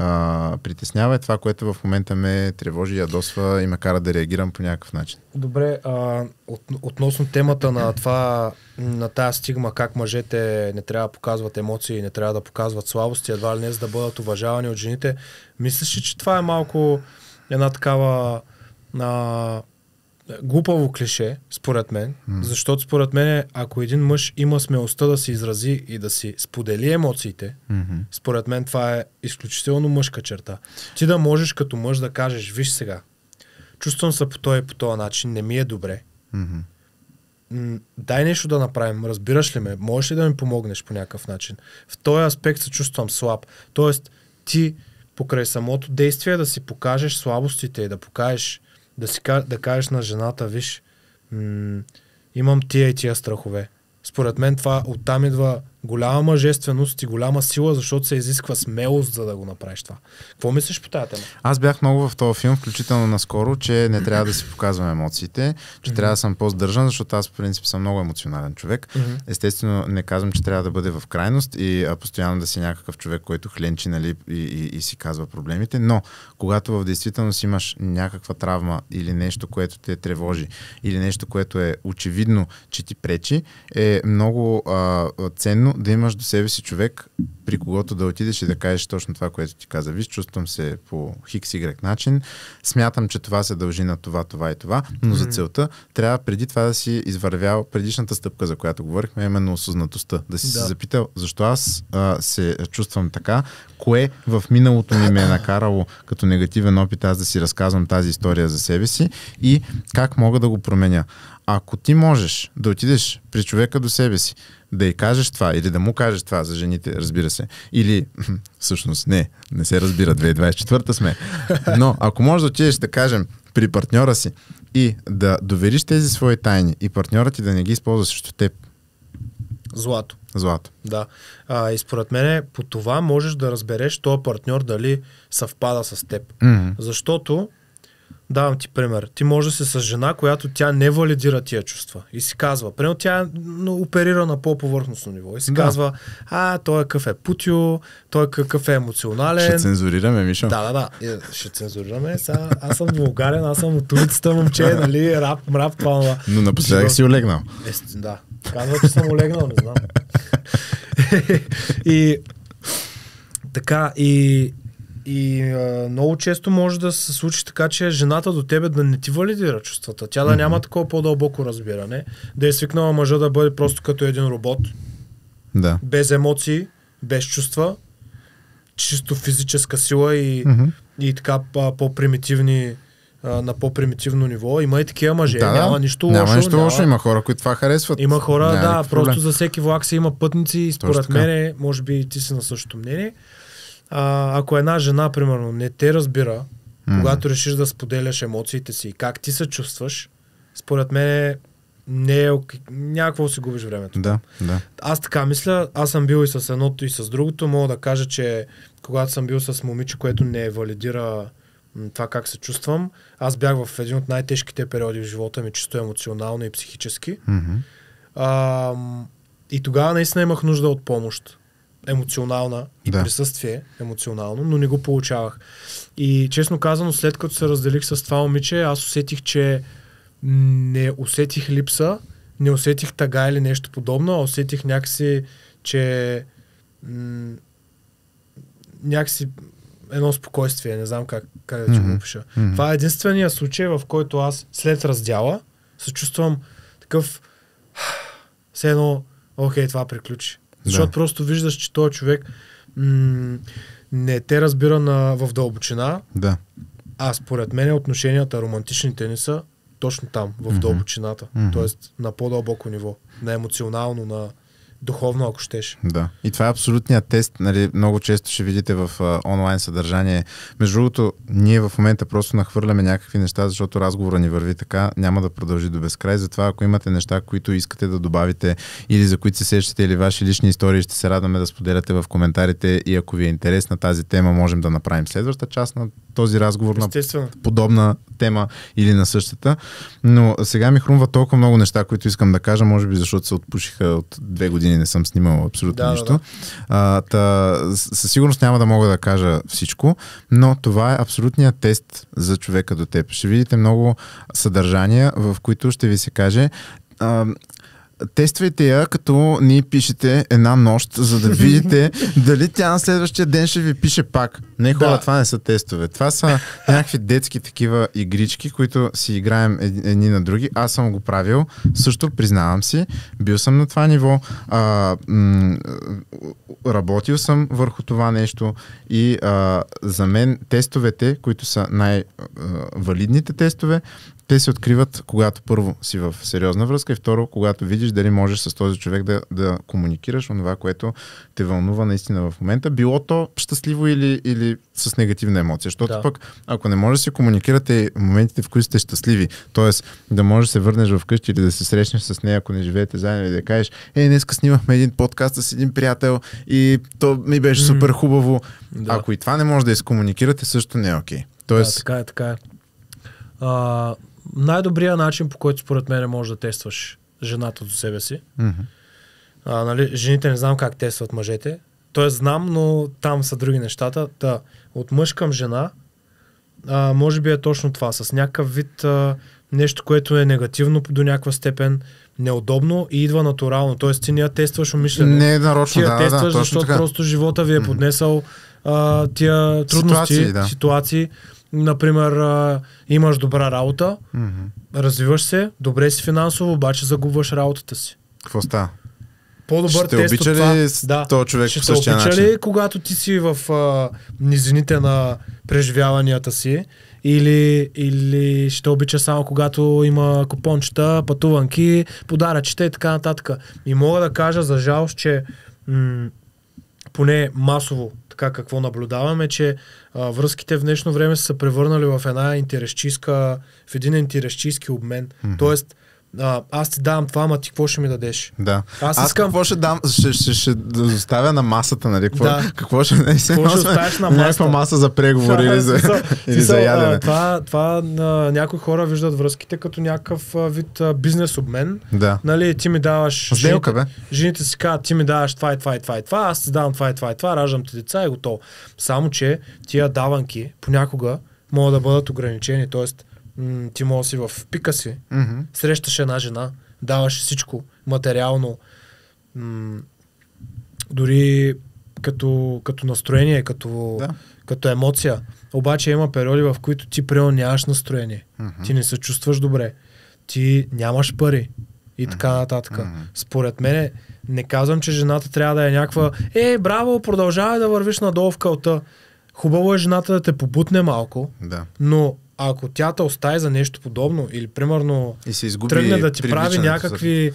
S1: притеснява, това, което в момента ме тревожи, ядосва и ме кара да реагирам по някакъв начин.
S2: Добре, относно темата на тази стигма, как мъжете не трябва да показват емоции, не трябва да показват слабости, едва ли не за да бъдат уважавани от жените, мислиш ли, че това е малко една такава глупаво клише, според мен, защото според мен, ако един мъж има смелостта да се изрази и да си сподели емоциите, според мен това е изключително мъжка черта. Ти да можеш като мъж да кажеш, виж сега, чувствам се по този начин, не ми е добре. Дай нещо да направим, разбираш ли ме? Можеш ли да ми помогнеш по някакъв начин? В този аспект се чувствам слаб. Тоест, ти покрай самото действие да си покажеш слабостите и да покажеш, да кажеш на жената, виж, имам тия и тия страхове. Според мен това оттам идва голяма мъжественост и голяма сила, защото се изисква смелост, за да го направиш това. Какво мислиш по тази тема?
S1: Аз бях много в този филм, включително наскоро, че не трябва да си показвам емоциите, че трябва да съм по-здържан, защото аз в принцип съм много емоционален човек. Естествено, не казвам, че трябва да бъде в крайност и постоянно да си някакъв човек, който хленчи, нали, и си казва проблемите, но когато в действителност имаш някаква травма или нещо, което те тревожи, или нещо, което е очевидно, че ти пречи, е много ценно да имаш до себе си човек, при когото да отидеш и да кажеш точно това, което ти каза. Виж, чувствам се по XY начин, смятам, че това се дължи на това, това и това, но за целта трябва преди това да си извървял предишната стъпка, за която говорихме, именно осъзнатостта. Да си се запитал, защо аз се чувствам така, кое в миналото ми ме е накарало като негативен опит аз да си разказвам тази история за себе си и как мога да го променя. Ако ти можеш да отидеш при човека до себе си, да й кажеш това или да му кажеш това за жените, разбира се, или всъщност не се разбира, 2024 сме, но ако можеш да отидеш, да кажем, при партньора си и да довериш тези свои тайни и партньорът ти да не ги използва срещу теб.
S2: Злато.
S1: Да.
S2: И според мен по това можеш да разбереш този партньор дали съвпада с теб. Защото давам ти пример. Ти може да си с жена, която тя не валидира тия чувства. И си казва, примерно тя оперира на по-повърхностно ниво. И си казва, той е какъв е путю, той е какъв е емоционален.
S1: Ще цензурираме, Мишо.
S2: Да. Ще цензурираме. Аз съм българен, аз съм от улицата, момче, нали, рап, това.
S1: Но напоследък си олегнал.
S2: Да. Казва, че съм олегнал, не знам. И така, и много често може да се случи така, че жената до тебе да не ти валидира чувствата. Тя да няма такова по-дълбоко разбиране. Да е свикнала мъжа да бъде просто като един робот.
S1: Да.
S2: Без емоции, без чувства. Чисто физическа сила и така по-примитивни, на по-примитивно ниво. Има и такива мъже. Няма нищо лошо.
S1: Няма нищо лошо. Има хора, които това харесват.
S2: Има хора, просто за всеки влак си има пътници и според мен, може би и ти си на същото мнение. Ако една жена, примерно, не те разбира, когато решиш да споделяш емоциите си и как ти се чувстваш, според мен не е някакво си губиш времето.
S1: Да.
S2: Аз така мисля, аз съм бил и с едното и с другото, мога да кажа, че когато съм бил с момиче, което не валидира това как се чувствам, аз бях в един от най-тежките периоди в живота ми, чисто емоционално и психически. И тогава наистина имах нужда от помощ. Емоционална и присъствие емоционално, но не го получавах. И честно казано, след като се разделих с това момиче, аз усетих, че не усетих липса, не усетих тъга или нещо подобно, а усетих някакси, че някакси едно спокойствие, не знам как да го опиша. Това е единствения случай, в който аз след раздяла се чувствам такъв все едно, окей, това приключи. Защото просто виждаш, че този човек не те разбира в дълбочина.
S1: Да.
S2: А според мен отношенията романтичните ни са точно там, в дълбочината. Тоест на по-дълбоко ниво. На емоционално, на духовно, ако щеш.
S1: Да. И това е абсолютният тест. Нали, много често ще видите в онлайн съдържание. Между другото, ние в момента просто нахвърляме някакви неща, защото разговора ни върви така, няма да продължи до безкрай. Затова, ако имате неща, които искате да добавите или за които се сещате, или ваши лични истории, ще се радваме да споделяте в коментарите и ако ви е интерес на тази тема, можем да направим следваща част на този разговор на подобна тема или на същата. Но сега ми хрумва толкова много неща, които искам да кажа, може би защото се отпушиха от 2 години, не съм снимал абсолютно нищо. Със сигурност няма да мога да кажа всичко, но това е абсолютният тест за човека до теб. Ще видите много съдържания, в които ще ви се каже тествайте я, като ни пишете една нощ, за да видите дали тя на следващия ден ще ви пише пак. Не, хора, това не са тестове. Това са някакви детски такива игрички, които си играем едни на други. Аз съм го правил. Също признавам си. Бил съм на това ниво. Работил съм върху това нещо и за мен тестовете, които са най-валидните тестове, те се откриват, когато първо си в сериозна връзка и второ, когато видиш дали можеш с този човек да комуникираш онова, което те вълнува наистина в момента. Било то щастливо или с негативна емоция. Защото пък, ако не може да си комуникирате моментите, в които сте щастливи, т.е. да можеш да се върнеш вкъщи или да се срещнеш с нея, ако не живеете заедно, или да кажеш, днеска снимахме един подкаст с един приятел и то ми беше супер хубаво. Да. Ако и това не може да изкомуникирате, също не е окей. Тоест...
S2: Да, така е. Най-добрият начин, по който според мен може да тестваш жената до себе си. Нали, жените не знам как тестват мъжете. Тоест знам, но там са други нещата. От мъж към жена може би е точно това. С някакъв вид нещо, което е негативно до някаква степен, неудобно и идва натурално. Тоест ти не я тестваш умишлено.
S1: Не е нарочно,
S2: ти я тестваш, защото просто живота ви е поднесъл тия трудности, ситуации. Например, имаш добра работа, развиваш се, добре си финансово, обаче загубваш работата си.
S1: Какво става?
S2: По-добър тест от това.
S1: Този човек
S2: ще те обича ли, когато ти си в низините на преживяванията си, или ще обича само когато има купончета, пътуванки, подаръчета и така нататък. И мога да кажа за жалост, че поне масово така какво наблюдаваме, че връзките в днешно време са се превърнали в един интересчийски обмен. Тоест, аз ти давам това, ама ти какво ще ми дадеш?
S1: Да. Аз какво ще дам? Ще оставя на масата, нали? Какво ще
S2: оставиш на масата?
S1: Някаква маса за преговори или за ядене.
S2: Това някои хора виждат връзките като някакъв вид бизнес обмен.
S1: Да.
S2: Нали, ти ми даваш...
S1: Сделка, бе.
S2: Жените си казват, ти ми даваш това и това и това и това, аз ти давам това и това и това, раждам ти деца и готово. Само, че тия даванки понякога могат да бъдат ограничени, т.е. ти може си в пика си, срещаш една жена, даваш всичко материално, дори като настроение, като емоция. Обаче има периоди, в които ти нямаш настроение. Ти не се чувстваш добре. Ти нямаш пари. И така нататък. Според мен, не казвам, че жената трябва да е някаква браво, продължавай да вървиш надолу в кълта. Хубаво е жената да те побутне малко, но ако тя те остави за нещо подобно или примерно тръгне да ти прави някакви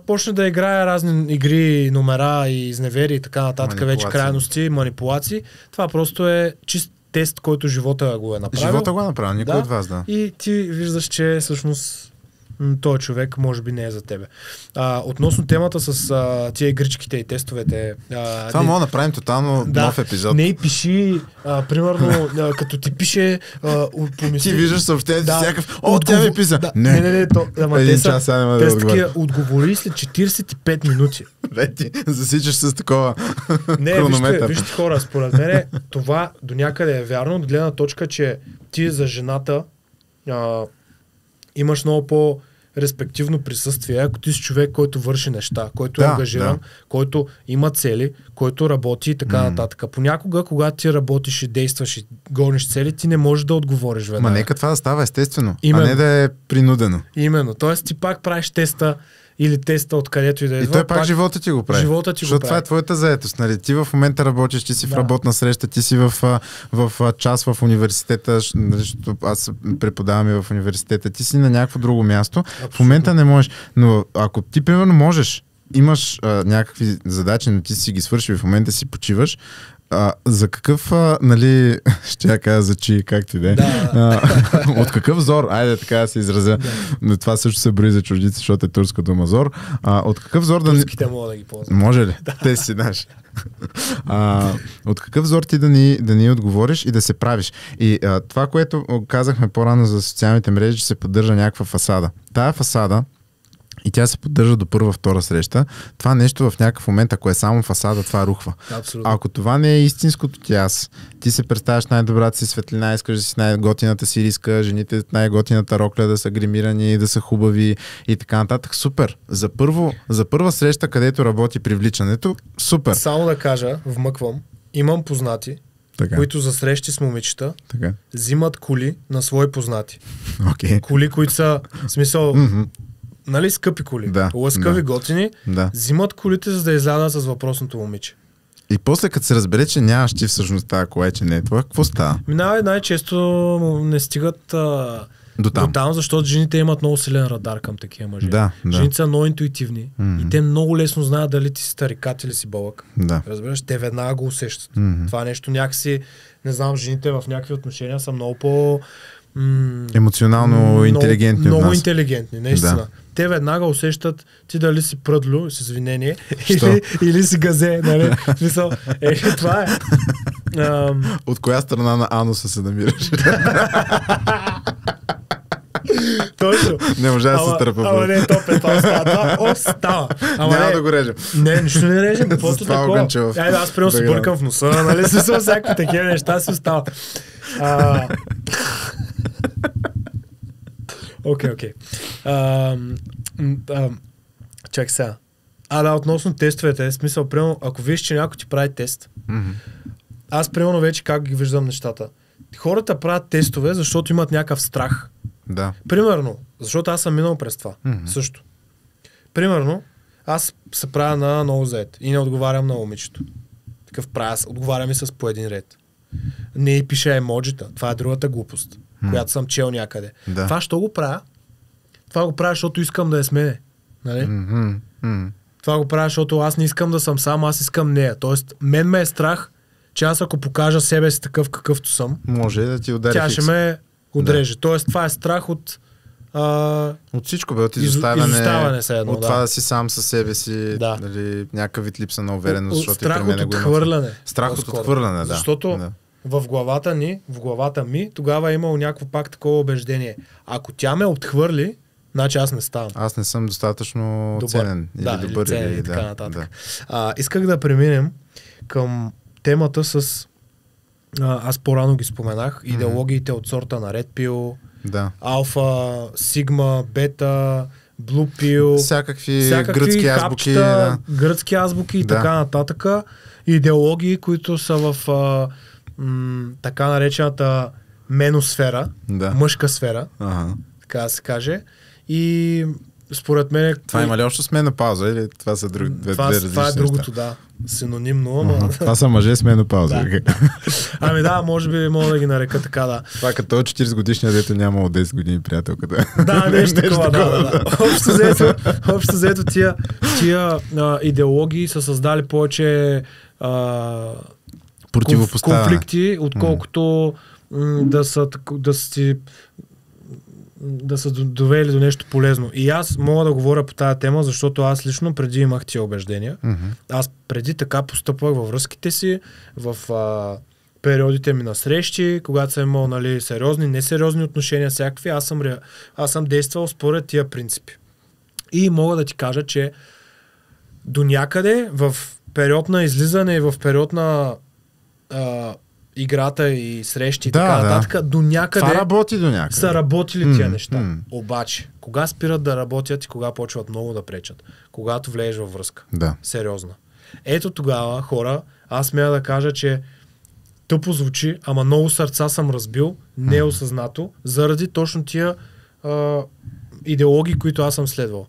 S2: почне да играе разни игри, номера и изневери и така нататък, вече крайности, манипулации, това просто е чист тест, който живота го е направил.
S1: Живота го е направил, никой от вас,
S2: И ти виждаш, че всъщност този човек може би не е за тебе. Относно темата с тия игричките и тестовете...
S1: Това мога да направим тотално нов епизод.
S2: Не пиши, примерно, като ти пише...
S1: Ти виждаш съобщението си всякакъв... Тя ми писа.
S2: Не,
S1: един час сега няма да отговоря.
S2: Отговори след 45 минути.
S1: Ти засичаш с такова хронометър.
S2: Вижте хора, според мен това до някъде е вярно, от гледна точка, че ти за жената имаш много по-респективно присъствие, ако ти си човек, който върши неща, който е ангажиран, който има цели, който работи и така нататък. Понякога, когато ти работиш и действаш и гониш цели, ти не можеш да отговориш веднага.
S1: Нека това да става естествено, а не да е принудено.
S2: Именно. Тоест ти пак правиш теста или теста откъдето и да идва.
S1: И той пак живота ти го прави.
S2: Защото
S1: това е твоята заетост. Нали? Ти в момента работиш, ти си в работна среща, ти си в час в университета, защото аз преподавам и в университета, ти си на някакво друго място. Абсолютно. В момента не можеш. Но ако ти примерно можеш, имаш някакви задачи, но ти си ги свърши и в момента си почиваш, за какъв, нали, ще я кажа за чи, както и да е. От какъв зор, айде така да се изразя, но това също се брои за чуждици, защото е турска дума зор. От какъв зор да...
S2: Турските мога да ги ползвам.
S1: Може ли? Те си наши. От какъв зор ти да ни отговориш и да се правиш. И това, което казахме по-рано за социалните мрежи, че се поддържа някаква фасада. Тая фасада и тя се поддържа до първа, втора среща, това нещо в някакъв момент, ако е само фасада, това рухва.
S2: Абсолютно.
S1: Ако това не е истинското ти аз, ти се представяш най-добрата си светлина, искаш да си най-готината си риска, жените най-готината рокля, да са гримирани, да са хубави и така нататък. Супер! За първа среща, където работи привличането, супер!
S2: Само да кажа, вмъквам, имам познати,
S1: така.
S2: които за срещи с момичета
S1: така.
S2: взимат коли на свои познати.
S1: Okay.
S2: Коли, които са, в смисъл, нали, скъпи коли, лъскави, готини, взимат колите, за да излядат с въпросното момиче.
S1: И после, като се разбере, че нямаш ти всъщност тази кола, че не е това, какво става?
S2: Най-често не стигат до там, защото жените имат много силен радар към такива мъже. Жените са много интуитивни и те много лесно знаят дали ти си тарикат или си бълък. Разбираш, те веднага го усещат. Това нещо някакси, не знам, жените в някакви отношения са много по...
S1: емоционално интелигентни.
S2: Много интелигентни, наистина. Те веднага усещат ти дали си пръдло, с извинение, или си газе. Нали? Смисъл, това е.
S1: От коя страна на ануса се намираш?
S2: Точно.
S1: Не може да се търпа.
S2: Ама не, това остава.
S1: Няма да го режем.
S2: Не, нищо не режем. Каквото такова. Аз прямо се бъркам в носа, нали? Смисъл, всякакви такива неща си остава. Окей. Чакай сега. Относно тестовете, смисъл, примерно, ако виж, че някой ти прави тест, аз примерно вече как ги виждам нещата. Хората правят тестове, защото имат някакъв страх.
S1: Да.
S2: Примерно, защото аз съм минал през това. Също. Примерно, аз се правя на много зает и не отговарям на момичето. Такъв правя, отговарям и с по един ред. Не и пише емоджита. Това е другата глупост, която съм чел някъде.
S1: Да.
S2: Това що го правя? Това го правя, защото искам да е с мене. Нали? Това го правя, защото аз не искам да съм сам, аз искам нея. Тоест, мен ме е страх, че аз ако покажа себе си такъв какъвто съм,
S1: може да ти удари
S2: тя ще ме отреже. Тоест, това е страх от
S1: всичко, бе, от изоставяне
S2: едно,
S1: от това да си сам със себе си, дали, някакъв вид липса на увереност, защото
S2: страх от отхвърляне.
S1: Страх от отхвърляне, да.
S2: Защото в главата ми, тогава е имало някакво пак такова убеждение. Ако тя ме отхвърли, значи аз не ставам.
S1: Аз не съм достатъчно ценен. Или добър,
S2: или така нататък. Исках да преминем към темата с... аз по-рано ги споменах. Идеологиите от сорта на Red Pill, Алфа, Сигма, Бета, Blue Pill,
S1: всякакви гръцки азбуки,
S2: гръцки азбуки и така нататък. Идеологии, които са в така наречената меносфера, мъжка сфера, така да се каже. И според мен...
S1: Това има ли още с менопауза или това са две различни
S2: това е другото, да. Синонимно, ама...
S1: Това са мъже с менопауза.
S2: Ами да, може би мога да ги нарека така, да.
S1: Това като 40 годишния, дето нямало 10 години приятелката.
S2: Да, нещо такова, да. Общо взето тия идеологии са създали повече конфликти, отколкото да са довели до нещо полезно. И аз мога да говоря по тази тема, защото аз лично преди имах тия убеждения. Аз преди така постъпвах във връзките си, в периодите ми на срещи, когато съм имал, нали, сериозни, несериозни отношения, всякакви, аз съм действал според тия принципи. И мога да ти кажа, че до някъде в период на излизане и в период на играта и срещи и така нататък, до някъде...
S1: Това работи до някъде.
S2: Са работили тия неща. Обаче, кога спират да работят и кога почват много да пречат? Когато влезеш във връзка. Сериозна. Ето тогава, хора, аз смея да кажа, че тъпо звучи, ама много сърца съм разбил, неосъзнато, заради точно тия идеологии, които аз съм следвал.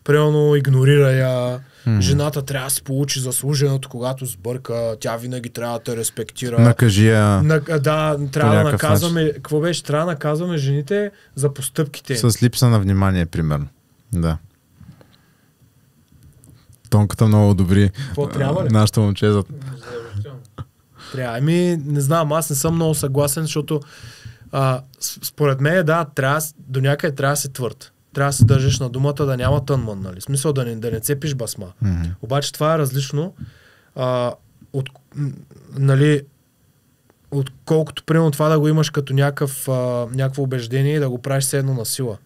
S2: Примерно игнорира я, жената трябва да си получи заслуженото, когато сбърка, тя винаги трябва да те респектира.
S1: Накажи я.
S2: Трябва да наказваме. Какво беше? Трябва да наказваме жените за постъпките.
S1: С липса на внимание, примерно. Да. Тонката много добри.
S2: Какво трябва ли?
S1: Нашата момче за...
S2: Трябва. Не знам, аз не съм много съгласен, защото според мен, трябва до някъде трябва да се твърд. Трябва да се държиш на думата, да няма тънман, нали? В смисъл да не цепиш басма. Обаче това е различно отколкото примерно това да го имаш като някакво убеждение и да го правиш все едно на сила.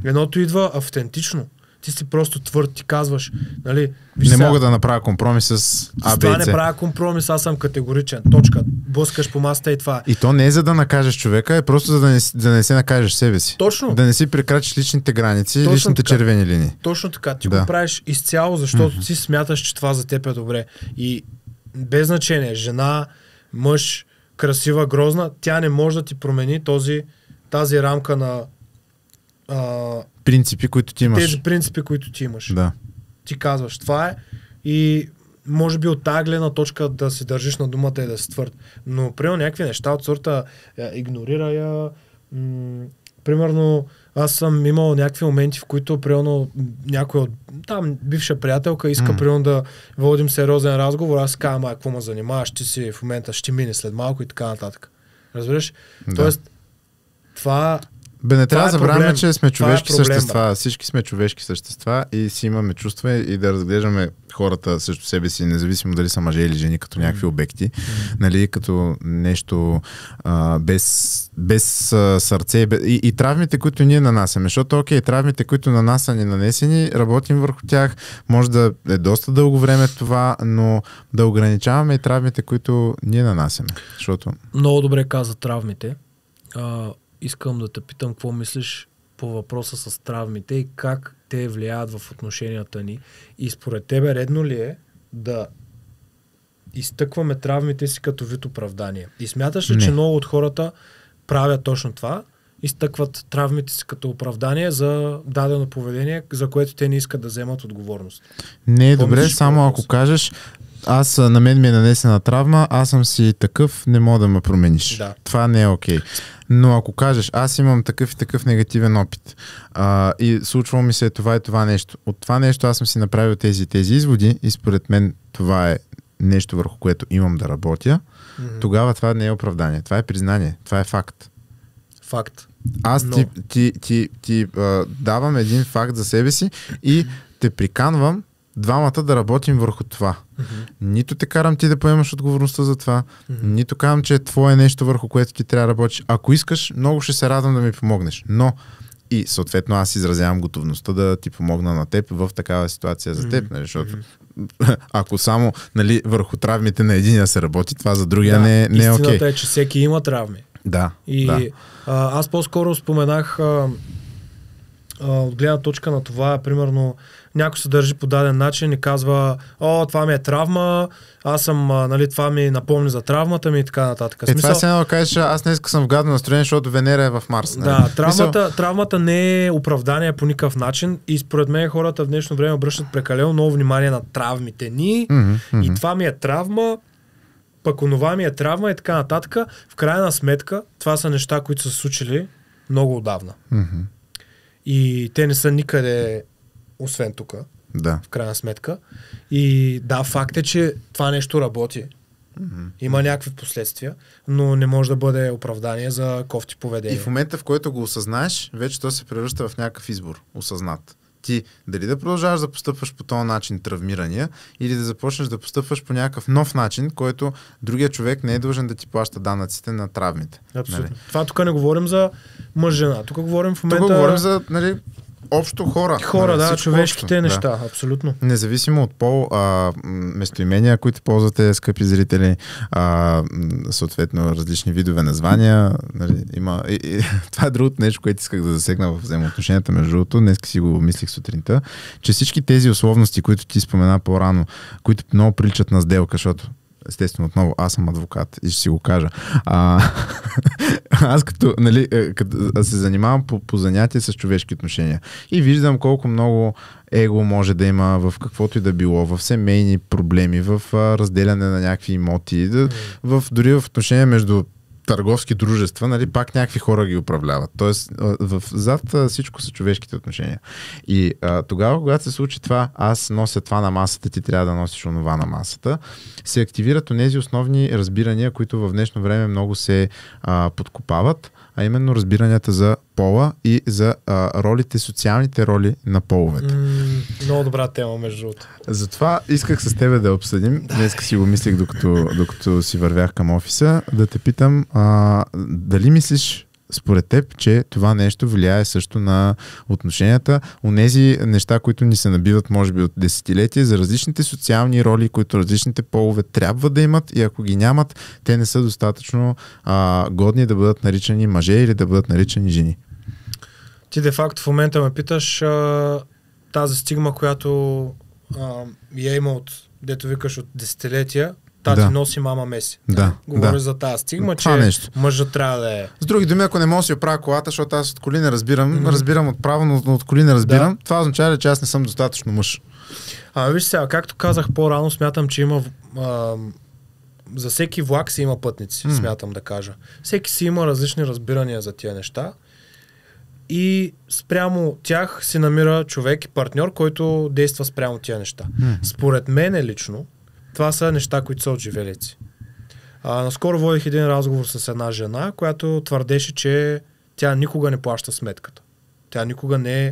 S2: Едното идва автентично. Ти си просто твърд, ти казваш, нали,
S1: не мога да направя компромис с А, Б
S2: това
S1: и
S2: не
S1: С.
S2: правя компромис, аз съм категоричен. Точка. Блъскаш по масата и това.
S1: И то не е за да накажеш човека, е просто за да не се накажеш себе си.
S2: Точно.
S1: Да не си прекрачиш личните граници и
S2: Точно
S1: личните
S2: така.
S1: червени линии.
S2: Точно така. Ти
S1: Да.
S2: го правиш изцяло, защото ти смяташ, че това за теб е добре. И без значение, жена, мъж, красива, грозна, тя не може да ти промени тази рамка на
S1: Принципи, които ти имаш.
S2: тези принципи, които ти имаш.
S1: Да.
S2: Ти казваш, това е и може би от тази гледна точка да си държиш на думата и да си твърд. Но примерно някакви неща от сорта игнорира я. Примерно аз съм имал някакви моменти, в които примерно някой от там бивша приятелка иска примерно да водим сериозен разговор, аз казвам, какво ме занимаваш, ти си в момента ще мине след малко и така нататък. Разбираш?
S1: Да.
S2: Тоест, това
S1: Бе, не трябва да забравяме,
S2: проблем.
S1: че сме
S2: Това е
S1: човешки
S2: проблем,
S1: същества. Всички сме човешки същества и си имаме чувства и да разглеждаме хората срещу себе си, независимо дали са мъже или жени, като някакви обекти, нали, като нещо без сърце. И травмите, които ние нанасяме, защото окей, травмите, които са ни нанесени, работим върху тях, може да е доста дълго време това, но да ограничаваме и травмите, които ние нанасяме. Защото...
S2: Много добре каза травмите. Искам да те питам какво мислиш по въпроса с травмите и как те влияят в отношенията ни. И според тебе редно ли е да изтъкваме травмите си като вид оправдание? И смяташ ли, че много от хората правят точно това? Изтъкват травмите си като оправдание за дадено поведение, за което те не искат да вземат отговорност?
S1: Не е добре, само ако кажеш, на мен ми е нанесена травма, аз съм си такъв, не мога да ме промениш.
S2: Да.
S1: Това не е окей. Но ако кажеш, аз имам такъв и такъв негативен опит и случвало ми се това и това нещо, от това нещо аз съм си направил тези изводи и според мен това е нещо, върху което имам да работя, тогава това не е оправдание. Това е признание. Това е факт.
S2: Факт.
S1: Аз ти давам един факт за себе си и те приканвам двамата да работим върху това. Нито те карам ти да поемаш отговорността за това, нито казвам, че твое нещо, върху което ти трябва да работиш. Ако искаш, много ще се радвам да ми помогнеш. Но и съответно аз изразявам готовността да ти помогна на теб в такава ситуация за теб, нали, защото ако само, нали, върху травмите на единия се работи, това за другия не е окей.
S2: Истината е, че всеки има травми.
S1: Да.
S2: И аз по-скоро споменах от гледна точка на това, примерно, някой се държи по даден начин и казва, това ми е травма, аз съм, нали, това ми напомни за травмата ми и така нататък.
S1: Това е едно да кажеш, аз днес съм в гадно настроение, защото Венера е в Марс. Нали?
S2: Да, травмата не е оправдание по никакъв начин и според мен хората в днешно време обръщат прекалено много внимание на травмите ни и това ми е травма, пък онова ми е травма и така нататък. В крайна сметка, това са неща, които са се случили много отдавна. И те не са никъде освен тук, в крайна сметка. И да, факт е, че това нещо работи. Има някакви последствия, но не може да бъде оправдание за кофти поведение.
S1: И в момента, в който го осъзнаеш, вече то се превръща в някакъв избор, осъзнат. Ти дали да продължаваш да постъпваш по този начин травмирания или да започнеш да постъпваш по някакъв нов начин, който другия човек не е дължен да ти плаща данъците на травмите.
S2: Абсолютно.
S1: Нали?
S2: Това тук не говорим за мъж-жена. Тук говорим в момента...
S1: Тук говорим за, нали, общо хора.
S2: Хора,
S1: нали,
S2: да, човешките
S1: общо,
S2: неща, абсолютно.
S1: Независимо от пол, местоимения, които ползвате, скъпи зрители, съответно различни видове названия. Нали, има, това е другото нещо, което исках да засегна в взаимоотношенията между другото. Днес си го мислих сутринта, че всички тези условности, които ти спомена по-рано, които много приличат на сделка, защото естествено, отново, аз съм адвокат и ще си го кажа. Аз като се занимавам по занятие с човешки отношения и виждам колко много его може да има в каквото и да било, в семейни проблеми, в разделяне на някакви имоти, дори в отношения между търговски дружества, нали, пак някакви хора ги управляват. Тоест, зад всичко са човешките отношения. И тогава, когато се случи това, аз нося това на масата, ти трябва да носиш онова на масата, се активират онези основни разбирания, които в днешно време много се подкопават, а именно разбиранията за пола и за ролите, социалните роли на половете.
S2: Много добра тема, между другото.
S1: Затова исках с тебе да обсъдим. Днеска си го мислих, докато си вървях към офиса, да те питам, дали мислиш според теб, че това нещо влияе също на отношенията, онези неща, които ни се набиват, може би, от десетилетия, за различните социални роли, които различните полове трябва да имат и ако ги нямат, те не са достатъчно годни да бъдат наричани мъже или да бъдат наричани жени?
S2: Ти де-факто в момента ме питаш тази стигма, която я има дето викаш от десетилетия, тати носи, мама меси. Говори за тази стигма, че мъжът трябва да е.
S1: С други думи, ако не мога да си оправя колата, защото аз от коли не разбирам, разбирам от право, но от коли не разбирам, това означава ли, че аз не съм достатъчно мъж?
S2: Виж сега, както казах по-рано, смятам, че има за всеки влак си има пътници, смятам да кажа. Всеки си има различни разбирания за тия неща и спрямо тях се намира човек и партньор, който действа спрямо тия неща. Според мен лично, това са неща, които са от живелици. Наскоро водих един разговор с една жена, която твърдеше, че тя никога не плаща сметката. Тя никога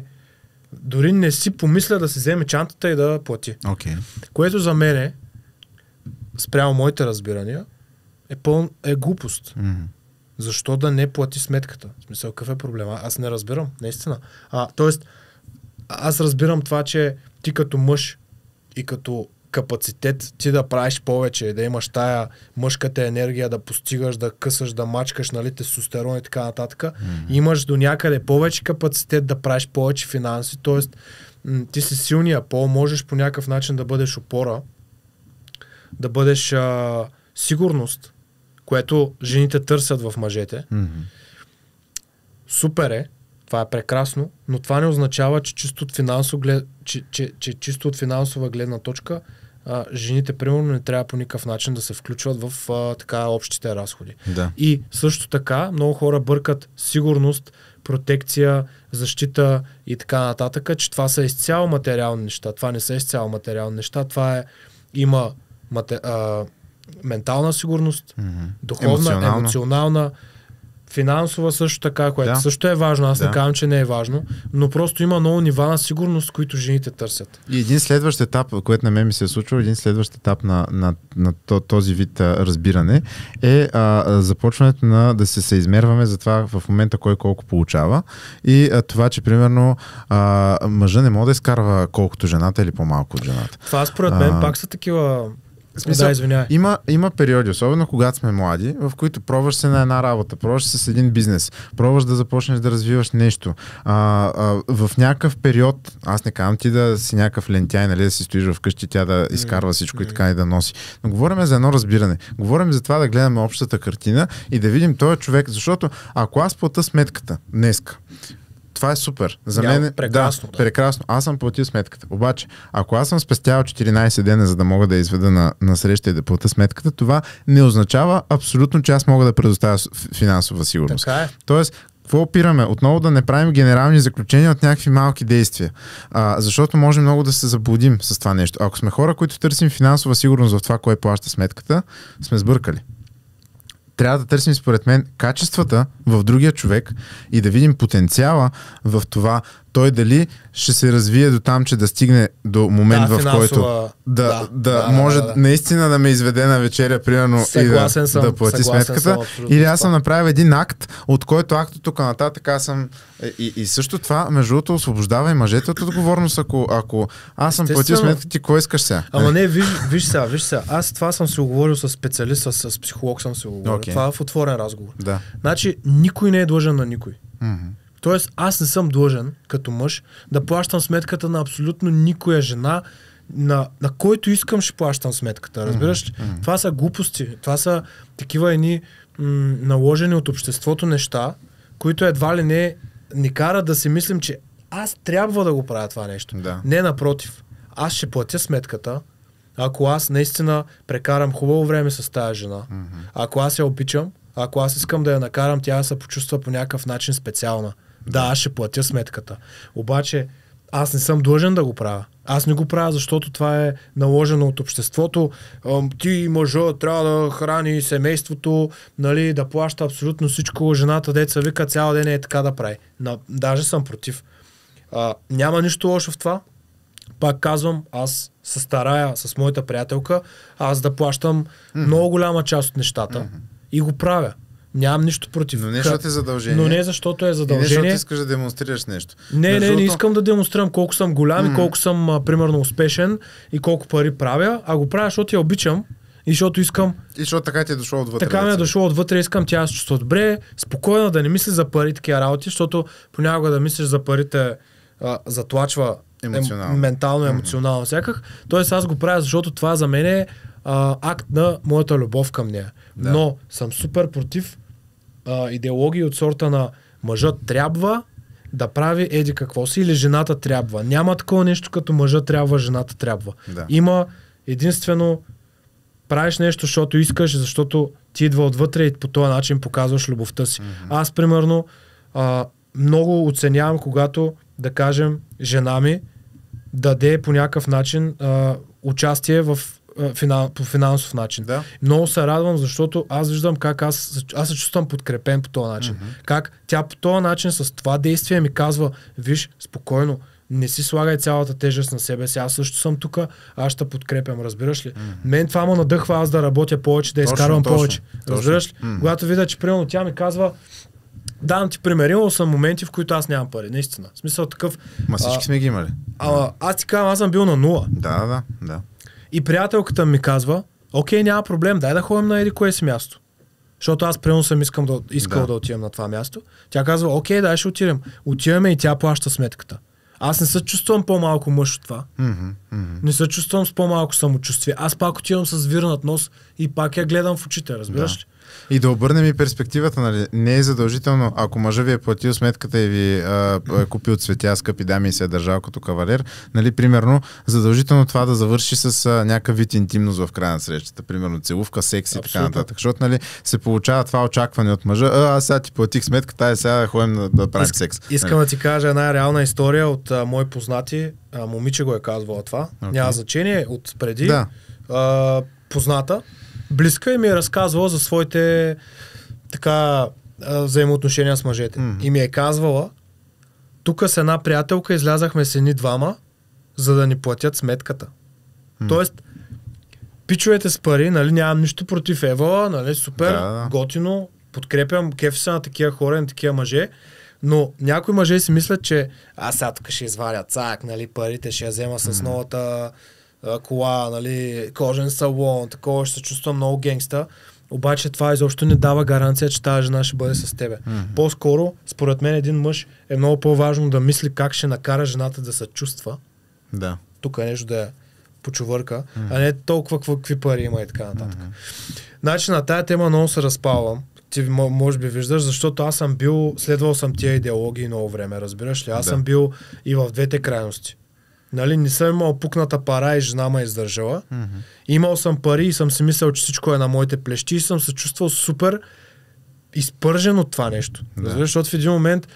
S2: дори не си помисля да се вземе чантата и да плати. Което за мен спрямо моите разбирания е глупост. Защо да не плати сметката? В смисъл, какъв е проблема? Аз не разбирам, наистина. Тоест, аз разбирам това, че ти като мъж и като капацитет ти да правиш повече, да имаш тая мъжката енергия, да постигаш, да късаш, да мачкаш, нали, тестостерон и така нататък. Имаш до някъде повече капацитет да правиш повече финанси, т.е. ти си силния пол, можеш по някакъв начин да бъдеш опора, да бъдеш сигурност, което жените търсят в мъжете. Супер е, това е прекрасно, но това не означава, че чисто от финансова гледна точка жените, примерно, не трябва по никакъв начин да се включват в така общите разходи. И също така, много хора бъркат сигурност, протекция, защита и така нататък, че това са изцяло материални неща. Това не са изцяло материални неща. Това има ментална сигурност, духовна, емоционална, финансова също така, което също е важно. Аз не казвам, че не е важно, но просто има много нива на сигурност, които жените търсят.
S1: И един следващ етап, който на мен ми се е случва, един следващ етап на този вид разбиране е започването да се съизмерваме за това в момента кой колко получава и това, че примерно мъжа не може да изкарва колкото жената или по-малко от жената.
S2: Това според мен пак са такива.
S1: Има периоди, особено когато сме млади, в които пробваш се на една работа, пробваш се с един бизнес, пробваш да започнеш да развиваш нещо. В някакъв период, аз не казвам ти да си някакъв лентяй, нали, да си стоиш вкъщи, тя да изкарва всичко и така и да носи. Но говорим за едно разбиране. Говорим за това да гледаме общата картина и да видим този човек, защото ако аз плата сметката днеска, това е супер. За мен
S2: прекрасно.
S1: Прекрасно. Аз съм платил сметката. Обаче, ако аз съм спестял 14 дена, за да мога да изведа на среща и да плата сметката, това не означава абсолютно, че аз мога да предоставя финансова сигурност.
S2: Така е.
S1: Тоест, какво опираме? Отново да не правим генерални заключения от някакви малки действия. Защото може много да се заблудим с това нещо. Ако сме хора, които търсим финансова сигурност в това, кое плаща сметката, сме сбъркали. Трябва да търсим, според мен, качествата в другия човек и да видим потенциала в това той дали ще се развие до там, че да стигне до момент, в който може наистина да ме изведе на вечеря, примерно, и да плати сметката. Или аз съм направил един акт, от който акт от тук нататък аз съм... И също това, между другото, освобождава и мъжете от отговорност, ако аз съм платил сметката, ти кой искаш сега?
S2: Ама не, виж сега. Аз това съм се оговорил с специалист, с психолог съм се оговорил. Това е в отворен разговор. Значи, никой не е длъжен на никой. Тоест, аз не съм длъжен, като мъж, да плащам сметката на абсолютно никоя жена, на който искам ще плащам сметката. Разбираш? Това са глупости. Това са такива едни наложени от обществото неща, които едва ли не ни карат да си мислим, че аз трябва да го правя това нещо. Не, напротив. Аз ще платя сметката, ако аз наистина прекарам хубаво време с тая жена. Ако аз я обичам, ако аз искам да я накарам, тя да се почувства по някакъв начин специална. Да, аз ще платя сметката. Обаче аз не съм длъжен да го правя. Аз не го правя, защото това е наложено от обществото. Ти, мъжа, трябва да храни семейството, нали, да плаща абсолютно всичко. Жената, деца вика, цял ден е така да прави. Даже съм против. Няма нищо лошо в това. Пак казвам, аз се старая с моята приятелка, аз да плащам много голяма част от нещата и го правя. Нямам нищо против.
S1: Но не защото е задължение.
S2: Но не защото е задължение.
S1: И не защото искаш да демонстрираш нещо.
S2: Не искам да демонстрирам колко съм голям и колко съм примерно успешен и колко пари правя, а го правя, защото я обичам и защото искам.
S1: И защото така ти е дошло отвътре.
S2: Така ми е дошло отвътре, искам тя да се чувства добре, спокойно да не мисли за пари такива работи, защото понякога да мислиш за парите затлачва ментално, емоционално всякак. Тоест аз го правя, защото това за мен е акт на моята любов към нея. Да. Но съм супер против идеологии от сорта на мъжът трябва да прави еди какво си или жената трябва. Няма такова нещо като мъжът трябва, жената трябва. Да. Има единствено правиш нещо, защото искаш, защото ти идва отвътре и по този начин показваш любовта си. Аз примерно много оценявам, когато, да кажем, жена ми даде по някакъв начин участие в по финансов начин. Да. Много се радвам, защото аз виждам как аз се чувствам подкрепен по този начин. Как тя по този начин с това действие ми казва, виж, спокойно, не си слагай цялата тежест на себе си, аз също съм тук, аз ще подкрепям, разбираш ли? Мен това ме надъхва аз да работя повече, да изкарвам повече. Разбираш ли? Когато видя, че примерно тя ми казва, давам ти пример, имал съм моменти, в които аз нямам пари, наистина. В смисъл такъв.
S1: Ма всички сме ги имали.
S2: Аз ти казвам, аз съм бил на 0.
S1: Да.
S2: И приятелката ми казва, окей, няма проблем, дай да ходим на еди кое си място. Защото аз примерно съм искал да отидем на това място. Тя казва, окей, дай ще отидем. Отиваме и тя плаща сметката. Аз не се чувствам по-малко мъж от това. Не се чувствам с по-малко самочувствие. Аз пак отивам с вирнат нос и пак я гледам в очите, разбираш ли?
S1: И да обърнем и перспективата, нали? Не е задължително, ако мъжа ви е платил сметката и ви е купил цветя, скъпи дами и се е държал като кавалер, нали, примерно, задължително това да завърши с някакъв вид интимност в края на срещата, примерно целувка, секс и така нататък. Защото, нали, се получава това очакване от мъжа, аз сега ти платих сметката, сега да ходим да правим секс.
S2: Искам да ти кажа една реална история от мои познати, момиче го е казвала това, няма значение, от преди, позната, близка и ми е разказвала за своите така взаимоотношения с мъжете. И ми е казвала, тук с една приятелка излязахме с едни двама, за да ни платят сметката. Тоест, пичовете с пари, нали, нямам нищо против Ева, нали, супер, готино, подкрепям, кефи се на такива хора, на такива мъже, но някои мъже си мислят, че аз сега тук ще изваря цак, нали, парите ще я взема с новата кола, нали, кожен салон, такова, ще се чувствам много генгста. Обаче това изобщо не дава гаранция, че тази жена ще бъде с тебе. По-скоро, според мен, един мъж е много по-важно да мисли как ще накара жената да се чувства.
S1: Да.
S2: Тук е нещо да я почувърка, а не толкова какви пари има и така нататък. Значи на тая тема много се разпалвам. Ти може би виждаш, защото аз съм бил, следвал съм тия идеологии много време, разбираш ли? Аз съм бил и в двете крайности. Нали, не съм имал пукната пара и жена ме издържала. Имал съм пари и съм си мислил, че всичко е на моите плещи и съм се чувствал супер изпържен от това нещо. Защото в един момент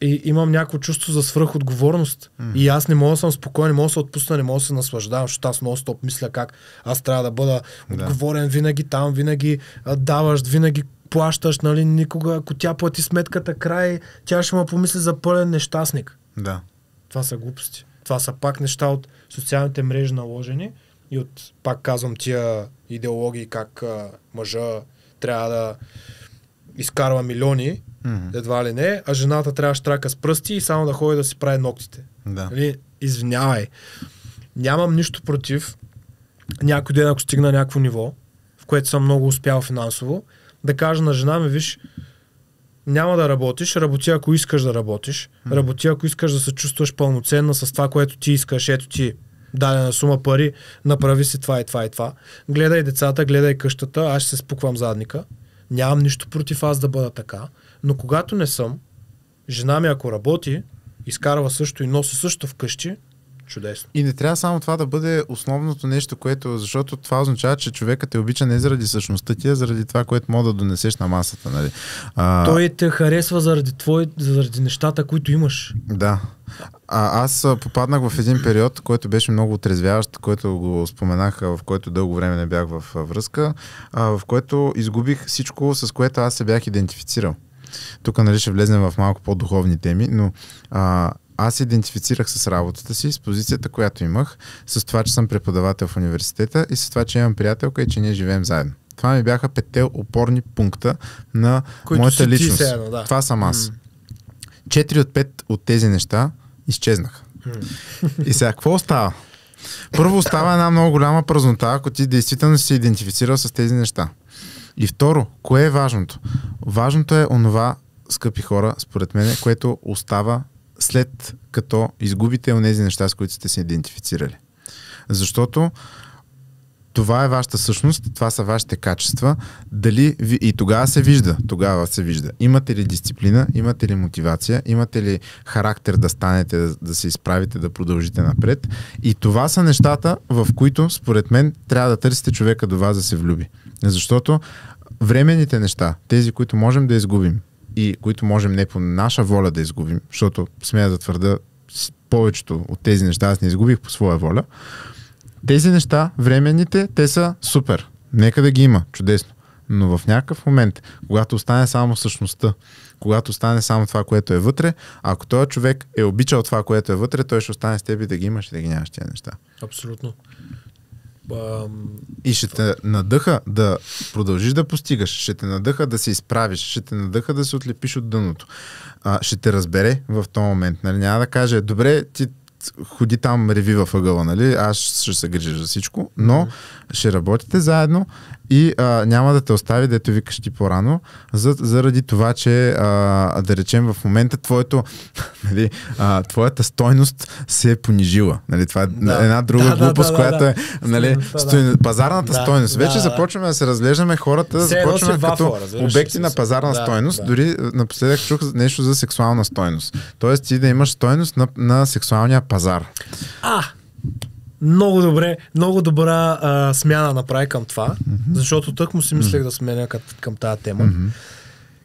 S2: имам някакво чувство за свръхотговорност. И аз не мога да съм спокоен, не мога да се отпусна, не мога да се наслаждавам, защото аз нон-стоп мисля как аз трябва да бъда отговорен винаги там, винаги даваш, винаги плащаш, нали, никога, ако тя плати сметката край, тя ще ме помисли за пълен нещастник.
S1: Да.
S2: Това са глупости. Това са пак неща от социалните мрежи наложени и от, пак казвам, тия идеологии, как мъжа трябва да изкарва милиони, едва ли не, а жената трябва да штрака с пръсти и само да ходи да си прави ногтите.
S1: Да.
S2: Извинявай. Нямам нищо против някой ден, ако стигна някакво ниво, в което съм много успял финансово, да кажа на жена ми, виж, няма да работиш, работи ако искаш да работиш, работи ако искаш да се чувстваш пълноценна с това, което ти искаш, ето ти дадена сума пари, направи си това и това и това. Гледай децата, гледай къщата, аз ще се спуквам задника. Нямам нищо против аз да бъда така, но когато не съм, жена ми ако работи, изкарва също и носи също вкъщи, чудесно.
S1: И не трябва само това да бъде основното нещо, което, защото това означава, че човекът те обича не заради същността ти, а заради това, което мога да донесеш на масата. Нали?
S2: Той те харесва заради нещата, които имаш.
S1: Да. Аз попаднах в един период, който беше много отрезвяващ, който го споменах, в който дълго време не бях в връзка, в който изгубих всичко, с което аз се бях идентифицирал. Тук, нали, ще влезнем в малко по-духовни теми, но аз се идентифицирах с работата си, с позицията, която имах, с това, че съм преподавател в университета и с това, че имам приятелка и че ние живеем заедно. Това ми бяха 5-те опорни пункта на
S2: които
S1: моята личност.
S2: Седно, да.
S1: Това съм аз. 4 от 5 от тези неща изчезнаха. И сега, какво остава? Първо остава една много голяма празнота, ако ти действително си се идентифицирал с тези неща. И второ, кое е важното? Важното е онова, скъпи хора, според мен, което остава след като изгубите онези неща, с които сте се идентифицирали. Защото това е вашата същност, това са вашите качества. И тогава се вижда. Имате ли дисциплина, имате ли мотивация, имате ли характер да станете, да се изправите, да продължите напред. И това са нещата, в които, според мен, трябва да търсите човека до вас да се влюби. Защото временните неща, тези, които можем да изгубим и които можем не по наша воля да изгубим, защото смея да твърда, повечето от тези неща аз не изгубих по своя воля, тези неща, временните, те са супер. Нека да ги има, чудесно. Но в някакъв момент, когато остане само същността, когато остане само това, което е вътре, ако този човек е обичал това, което е вътре, той ще остане с теб и да ги имаш и да ги нямаш тези неща.
S2: Абсолютно.
S1: И ще те надъха да продължиш да постигаш, ще те надъха да се изправиш, ще те надъха да се отлепиш от дъното. Ще те разбере в този момент. Нали? Няма да каже, добре, ти ходи там, реви във ъгъла, нали? Аз ще се грижа за всичко, но ще работите заедно и няма да те остави, дето викаш ти по-рано, заради това, че да речем в момента твоята стойност се е понижила. Нали? Това е една друга глупост, която е нали, пазарната стойност. Вече започваме да се разглеждаме хората, започваме като обекти на пазарна стойност. Дори напоследък чух нещо за сексуална стойност. Тоест ти да имаш стойност на сексуалния пазар.
S2: Много добре, много добра смяна направи към това, защото тък му си мислех да сменя към тази тема.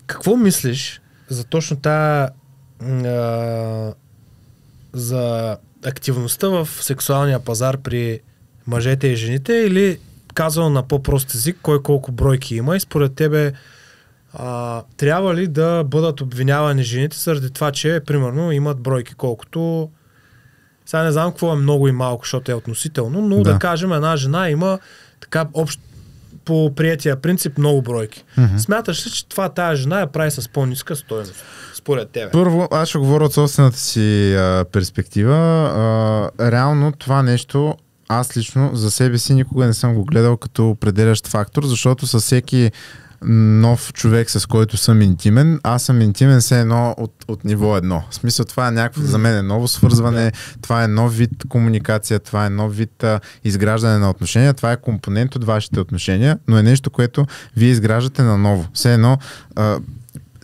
S2: Какво мислиш за точно тая за активността в сексуалния пазар при мъжете и жените, или казано на по-прост език, кой колко бройки има и според тебе трябва ли да бъдат обвинявани жените заради това, че примерно имат бройки колкото. Сега не знам какво е много и малко, защото е относително, но да кажем една жена има така общо по приятия принцип много бройки. Смяташ ли, че тая жена я прави с по-ниска стойност, според тебе?
S1: Първо, аз ще говоря от собствената си перспектива. Реално това нещо аз лично за себе си никога не съм го гледал като определящ фактор, защото със всеки нов човек, с който съм интимен, аз съм интимен все едно от ниво едно. В смисъл, това е някакво за мен ново свързване, това е нов вид комуникация, това е нов вид изграждане на отношения, това е компонент от вашите отношения, но е нещо, което вие изграждате наново. Все едно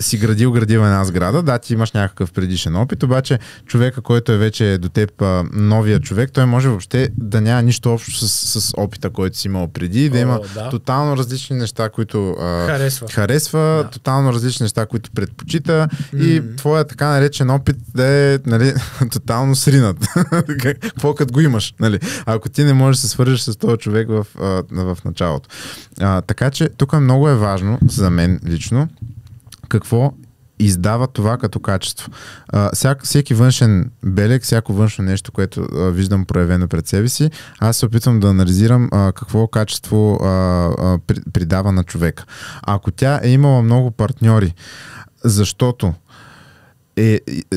S1: си градила една сграда, да, ти имаш някакъв предишен опит, обаче човека, който е вече до теб новия човек, той може въобще да няма нищо общо с опита, който си имал преди, да има тотално различни неща, които харесва тотално различни неща, които предпочита и твоя така наречен опит да е нали, тотално сринат. Какво като го имаш? Нали? Ако ти не можеш да се свържеш с този човек в началото. Така че тук много е важно за мен лично какво издава това като качество. Всеки външен белег, всяко външно нещо, което виждам проявено пред себе си, аз се опитвам да анализирам какво качество придава на човека. Ако тя е имала много партньори, защото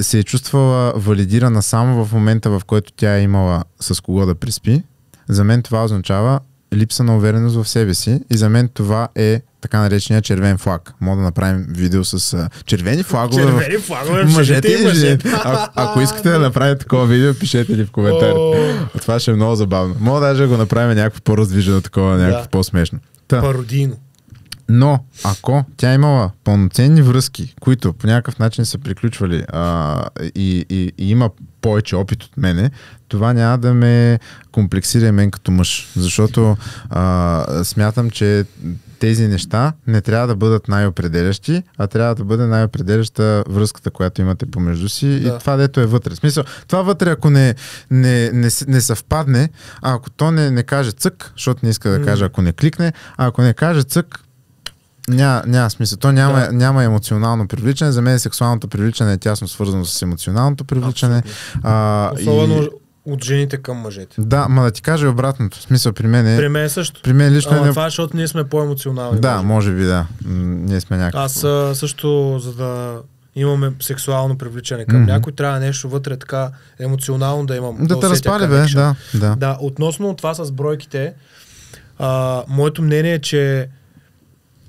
S1: се е чувствала валидирана само в момента, в който тя е имала с кого да преспи, за мен това означава липса на увереност в себе си и за мен това е така наречения червен флаг. Мога да направим видео с червени флагове.
S2: Червени флагове в
S1: мъжете и жените. Ако искате да направите такова видео, пишете ли в коментарите. Това ще е много забавно. Мога даже да го направим някакво по-раздвижено такова, някакво по-смешно.
S2: Пародийно.
S1: Но ако тя имала пълноценни връзки, които по някакъв начин са приключвали и има повече опит от мене, това няма да ме комплексира и мен като мъж. Защото смятам, че тези неща не трябва да бъдат най-определящи, а трябва да бъде най-определяща връзката, която имате помежду си и това, дето е вътре. В смисъл, това вътре, ако не съвпадне, ако то не каже цък, защото не иска да каже, ако не кликне, а ако не каже цък, няма смисъл. То няма емоционално привличане. За мен сексуалното привличане е тясно свързано с емоционалното привличане.
S2: от жените към мъжете.
S1: Да, ма да ти кажа обратното. В смисъл при мен е...
S2: При мен също.
S1: При мен лично
S2: това е, защото ние сме по-емоционални.
S1: Да, може би да. Ние сме някакво.
S2: Аз също, за да имаме сексуално привличане към някой, трябва нещо вътре така емоционално да имам.
S1: Да те разпали, бе, да.
S2: Да, относно това с бройките, моето мнение е, че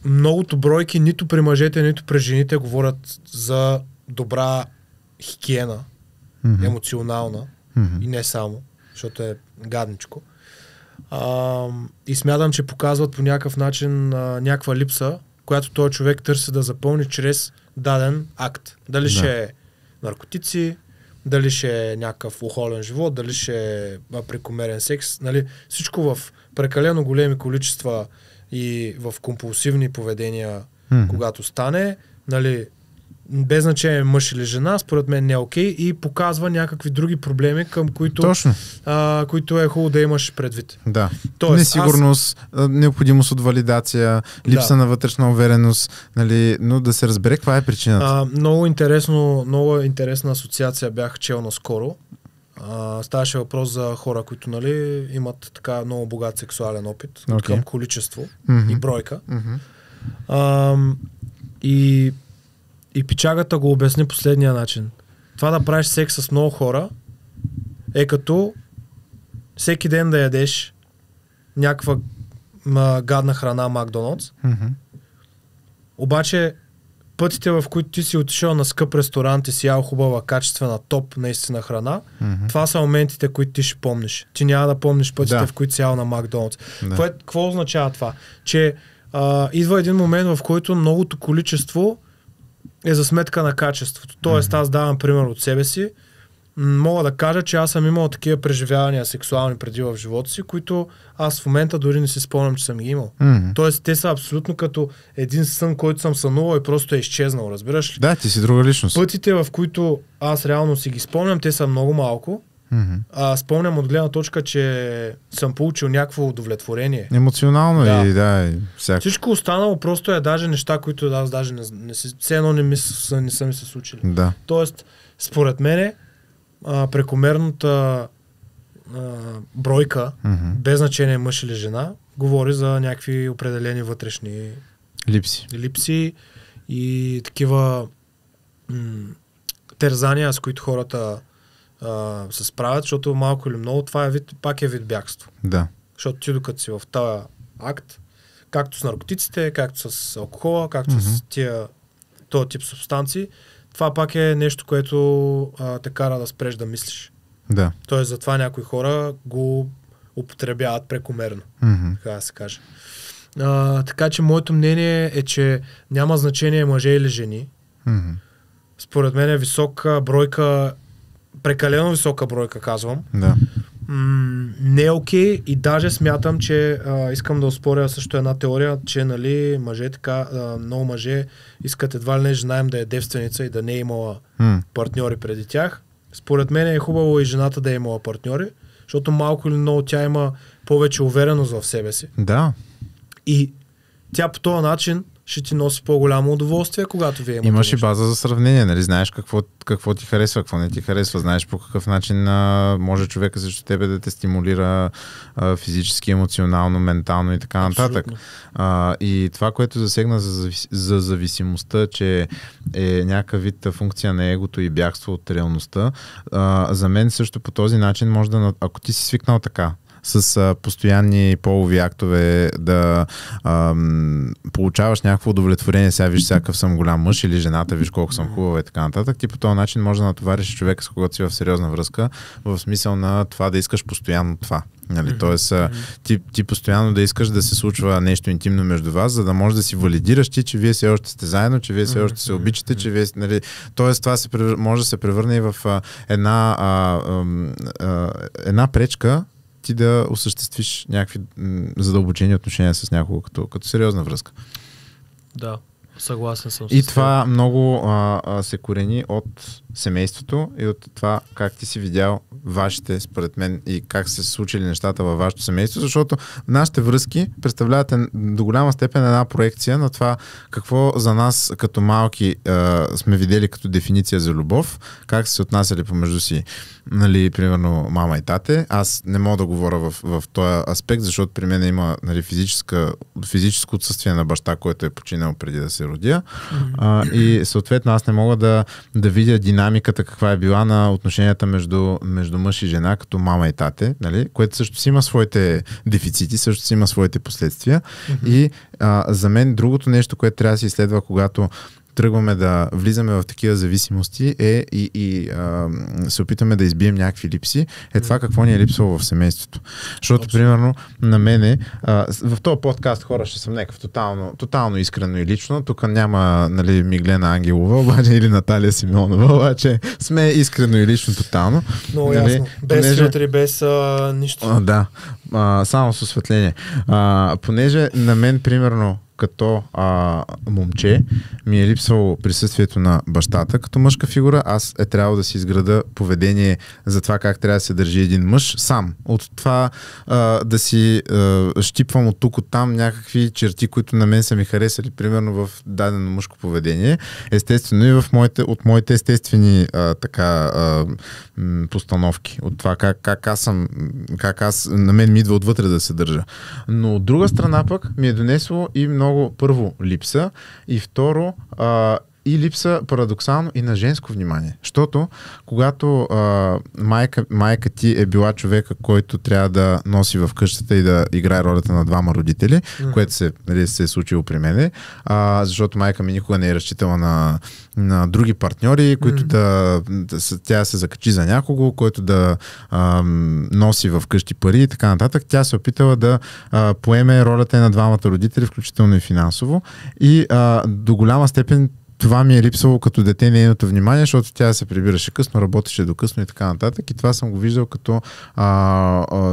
S2: многото бройки нито при мъжете, нито при жените говорят за добра хигиена, емоционална и не само, защото е гадничко. И смятам, че показват по някакъв начин някаква липса, която този човек търси да запълни чрез даден акт. Дали ще е наркотици, дали ще е някакъв ухолен живот, дали ще е прекомерен секс. Нали? Всичко в прекалено големи количества и в компулсивни поведения, когато стане, нали, без значение мъж или жена, според мен не е окей и показва някакви други проблеми, към които, които е хубаво да имаш предвид.
S1: Да. Тоест, несигурност, необходимост от валидация, липса на вътрешна увереност, нали, но да се разбере каква е причината.
S2: Много интересна асоциация бях чел наскоро. Ставаше въпрос за хора, които, нали, имат така много богат сексуален опит към количество и бройка. И пичагата го обясни последния начин. Това да правиш секс с много хора е като всеки ден да ядеш някаква гадна храна Макдоналдс. Обаче пътите, в които ти си отишъл на скъп ресторант и си ял хубава, качествена, топ наистина храна, това са моментите, които ти ще помниш. Ти няма да помниш пътите, в които си ял на Макдоналдс. Какво означава това? Че идва един момент, в който многото количество е за сметка на качеството. Тоест, аз давам пример от себе си. Мога да кажа, че аз съм имал такива преживявания сексуални преди в живота си, които аз в момента дори не си спомням, че съм ги имал. Тоест, те са абсолютно като един сън, който съм сънувал и просто е изчезнал, разбираш ли?
S1: Да, ти си друга личност.
S2: Пътите, в които аз реално си ги спомням, те са много малко. Спомням от гледна точка, че съм получил някакво удовлетворение.
S1: Емоционално и всяко.
S2: Всичко останало просто е даже неща, които аз даже все едно не са ми се случили.
S1: Да.
S2: Тоест, според мене, прекомерната бройка, без значение мъж или жена, говори за някакви определени вътрешни липси и такива терзания, с които хората се справят, защото малко или много това е пак е вид бягство.
S1: Да.
S2: Защото ти докато си в този акт, както с наркотиците, както с алкохола, както с този тип субстанции, това пак е нещо, което те кара да спреш да мислиш.
S1: Да.
S2: Тоест затова някои хора го употребяват прекомерно, така да се каже. Така че моето мнение е, че няма значение мъже или жени. Според мен е висока бройка, прекалено висока бройка, казвам.
S1: Да.
S2: Не е окей и даже смятам, че искам да оспоря също една теория, че, нали, мъже така, много мъже искат едва ли не жена им да е девственица и да не е имала партньори преди тях. Според мен е хубаво и жената да е имала партньори, защото малко или много тя има повече увереност в себе си.
S1: Да.
S2: И тя по този начин ще ти носи по-голямо удоволствие, когато вие имате.
S1: Имаш и база за сравнение, нали? Знаеш какво ти харесва, какво не ти харесва, знаеш по какъв начин може човека срещу тебе да те стимулира физически, емоционално, ментално и така нататък. И това, което засегна за зависимостта, че е някакъв вид функция на егото и бягство от реалността, за мен също по този начин може да, ако ти си свикнал така, с постоянни полови актове да получаваш някакво удовлетворение, сега виж всякакъв съм голям мъж или жената, виж колко съм хубава и така нататък, ти по този начин може да натовариш човека, с когото си в сериозна връзка, в смисъл на това да искаш постоянно това. Нали? Тоест, ти постоянно да искаш да се случва нещо интимно между вас, за да можеш да си валидираш ти, че вие все още сте заедно, че вие все още се обичате, че вие... Нали? Тоест, това може да се превърне и в една пречка ти да осъществиш някакви задълбочени отношения с някого като сериозна връзка.
S2: Да. Съгласен съм.
S1: И това много се корени от семейството и от това как ти си видял вашите, според мен, и как се случили нещата във вашето семейство, защото нашите връзки представляват до голяма степен една проекция на това какво за нас като малки сме видели като дефиниция за любов, как се отнасяли помежду си, нали, примерно мама и тате. Аз не мога да говоря в този аспект, защото при мен има, нали, физическо отсъствие на баща, който е починал преди да се родя. И съответно аз не мога да видя динамиката каква е била на отношенията между мъж и жена, като мама и тате, нали? Което също си има своите дефицити, също си има своите последствия. И за мен другото нещо, което трябва да се изследва, когато тръгваме да влизаме в такива зависимости и се опитаме да избием някакви липси, е това какво ни е липсвало в семейството. Защото, примерно, на мене, в този подкаст, хора, ще съм някакъв тотално искрено и лично. Тук няма, нали, Миглена Ангелова, обаче, или Наталия Симеонова, обаче сме искрено и лично тотално.
S2: Много ясно. Без филтри, без нищо.
S1: Да, само с осветление. Понеже на мен, примерно, като момче ми е липсвало присъствието на бащата като мъжка фигура, аз е трябвало да си изграда поведение за това как трябва да се държи един мъж сам. От това да си щипвам от тук, от там някакви черти, които на мен са ми харесали, примерно в дадено мъжко поведение. Естествено и от моите естествени постановки. От това как аз на мен ми идва отвътре да се държа. Но от друга страна пък ми е донесло и много, първо, липса, и второ, и липса парадоксално и на женско внимание. Защото когато майка ти е била човека, който трябва да носи в къщата и да играе ролята на двама родители, което се е случило при мене, защото майка ми никога не е разчитала на други партньори, които тя се закачи за някого, който да носи в къщи пари и така нататък. Тя се опитала да поеме ролята на двамата родители, включително и финансово. И до голяма степен това ми е липсвало като дете нейното внимание, защото тя се прибираше късно, работеше до късно и така нататък. И това съм го виждал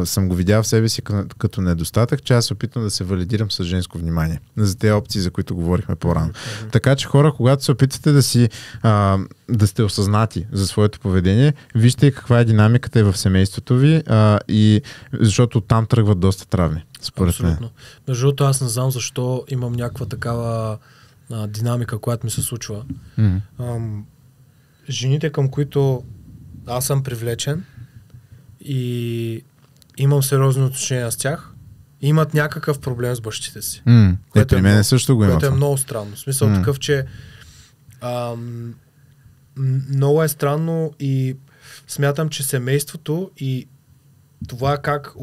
S1: съм го видял в себе си като недостатък, че аз се опитвам да се валидирам с женско внимание. За тези опции, за които говорихме по-рано. Така че хора, когато се опитвате да сте осъзнати за своето поведение, вижте каква е динамиката и в семейството ви, и защото там тръгват доста травми. Според мен.
S2: Абсолютно. Между другото, аз не знам защо имам някаква такава динамика, която ми се случва. Жените, към които аз съм привлечен и имам сериозни отношения с тях, имат някакъв проблем с бащите си.
S1: При мен също го има.
S2: Което е много странно. В смисъл такъв, че много е странно и смятам, че семейството и това как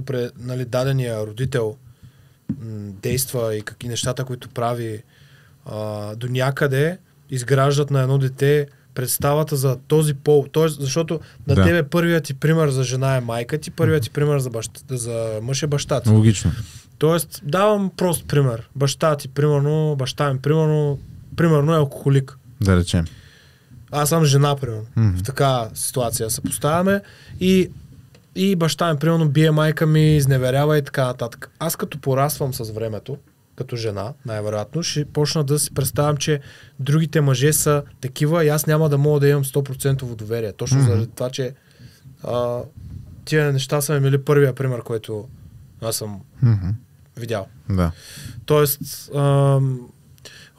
S2: дадения родител действа и какви нещата, които прави, до някъде изграждат на едно дете представата за този пол. Тоест, защото на тебе първият ти пример за жена е майка ти, първият ти пример за мъж е баща ти.
S1: Логично.
S2: Тоест, давам прост пример. Баща ми, примерно е алкохолик.
S1: Да речем.
S2: Аз съм жена, примерно. В такава ситуация се поставяме и баща ми, примерно, бие майка ми, изневерява и така нататък. Аз като пораствам с времето, като жена, най-вероятно, ще почна да си представям, че другите мъже са такива и аз няма да мога да имам 100% доверие. Точно заради това, че тия неща са ми били първия пример, който аз съм видял.
S1: Да.
S2: Тоест,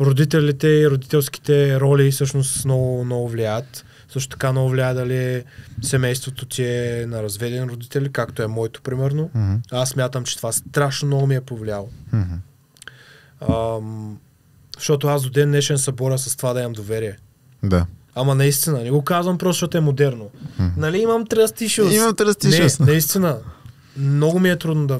S2: родителите и родителските роли всъщност много влияят. Също така много влияе дали семейството ти е на разведен родители, както е моето, примерно. Аз смятам, че това страшно много ми е повлияло. Защото аз до ден днешен се боря с това да имам доверие.
S1: Да.
S2: Ама наистина, не го казвам просто, защото е модерно. Нали, имам trust issues.
S1: Имам trust issues.
S2: Не, наистина. Много ми е трудно да...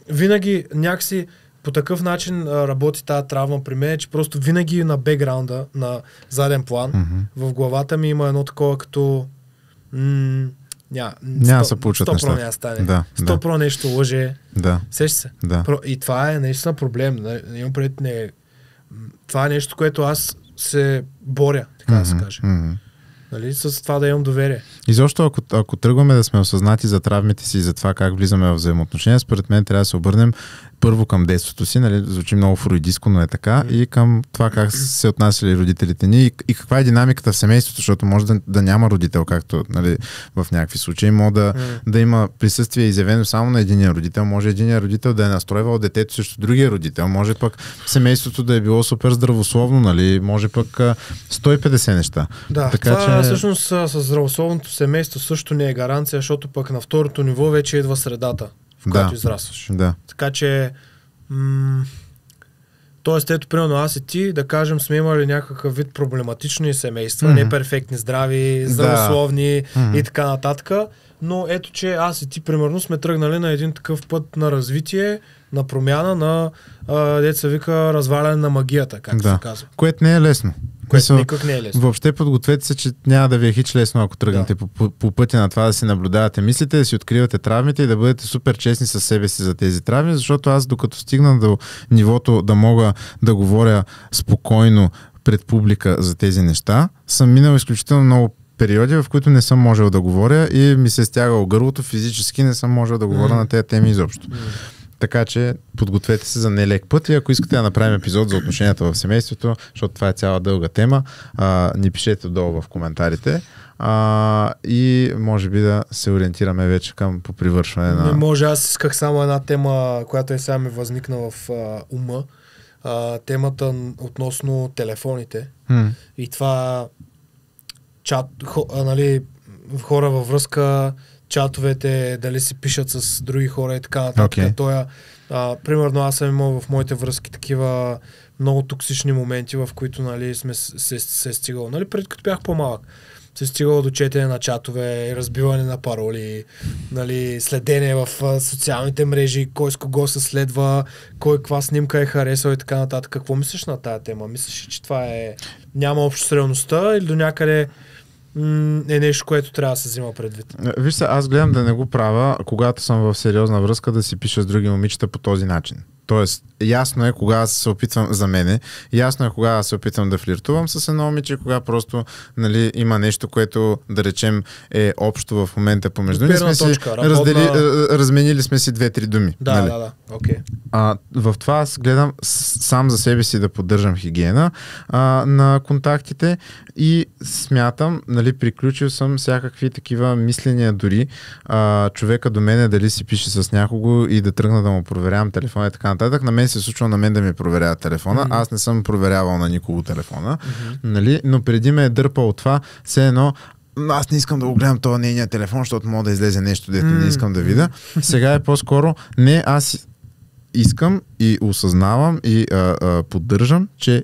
S2: Винаги някакси по такъв начин работи тази травма при мен, че просто винаги на бекграунда, на заден план, в главата ми има едно такова като... Няма да се получат неща. 100% няма стане. 100% нещо лъже. Сеща се. И това е наистина проблем. Имам предвид, това е нещо, което аз се боря, така да се каже. Нали, с това да имам доверие.
S1: И защо, ако тръгваме да сме осъзнати за травмите си и за това как влизаме в взаимоотношения, според мен трябва да се обърнем първо към детството си, нали, звучи много фройдиско, но е така, и към това как се отнасяли родителите ни и каква е динамиката в семейството, защото може да няма родител, както, нали, в някакви случаи, може да има присъствие изявено само на единия родител, може единия родител да е настройвал детето срещу другия родител, може пък семейството да е било супер здравословно, нали, може пък 150 неща.
S2: Да,
S1: така,
S2: това всъщност с здравословното семейство също не е гаранция, защото пък на второто ниво вече идва средата, в която израстваш.
S1: Да.
S2: Така че тоест, ето, примерно аз и ти, да кажем, сме имали някакъв вид проблематични семейства, неперфектни, здрави, здравословни и така нататък, но ето, че аз и ти, примерно, сме тръгнали на един такъв път на развитие, на промяна, на деца вика разваляне на магията, както се казва.
S1: Което не е лесно.
S2: Което никак не е лесно.
S1: Въобще подгответе се, че няма да ви е хич лесно, ако тръгнете по пътя на това да си наблюдавате мислите, да си откривате травмите и да бъдете супер честни със себе си за тези травми, защото аз докато стигна до нивото да мога да говоря спокойно пред публика за тези неща, съм минал изключително много периоди, в които не съм можел да говоря и ми се стягало гърлото, физически не съм можел да говоря на тези теми изобщо. Така че подгответе се за нелек път и ако искате да направим епизод за отношенията в семейството, защото това е цяла дълга тема, ни пишете долу в коментарите и може би да се ориентираме вече към попривършване на...
S2: Не може, аз исках само една тема, която сега ми възникна в ума. Темата относно телефоните и това нали, хора във връзка, чатовете, дали си пишат с други хора и така нататък. Примерно аз съм имал в моите връзки такива много токсични моменти, в които, нали, се стигало. Нали, преди като бях по-малък, се стигало до четене на чатове, разбиване на пароли, нали, следене в социалните мрежи, кой с кого се следва, кой каква снимка е харесал и така нататък. Какво мислиш на тая тема? Мислиш, че това няма общо с реалността или до някъде е нещо, което трябва да се взима предвид?
S1: Вижте, аз гледам да не го правя, когато съм в сериозна връзка, да си пиша с други момичета по този начин. Тоест, ясно е кога се опитвам за мене, ясно е кога се опитвам да флиртувам с едно момиче, кога просто, нали, има нещо, което, да речем, е общо в момента помежду ни. Сме си разменили сме си 2-3 думи.
S2: Да, нали? Окей.
S1: В това аз гледам сам за себе си да поддържам хигиена на контактите и смятам, нали, приключил съм всякакви такива мисления дори човека до мене дали си пише с някого и да тръгна да му проверявам телефона и така нататък. На мен се случва на мен да ми проверява телефона. Аз не съм проверявал на никого телефона, нали? Но преди ме е дърпал това, все едно аз не искам да го гледам този нейния телефон, защото мога да излезе нещо, дето не искам да видя. Сега е по-скоро не, аз искам и осъзнавам и поддържам, че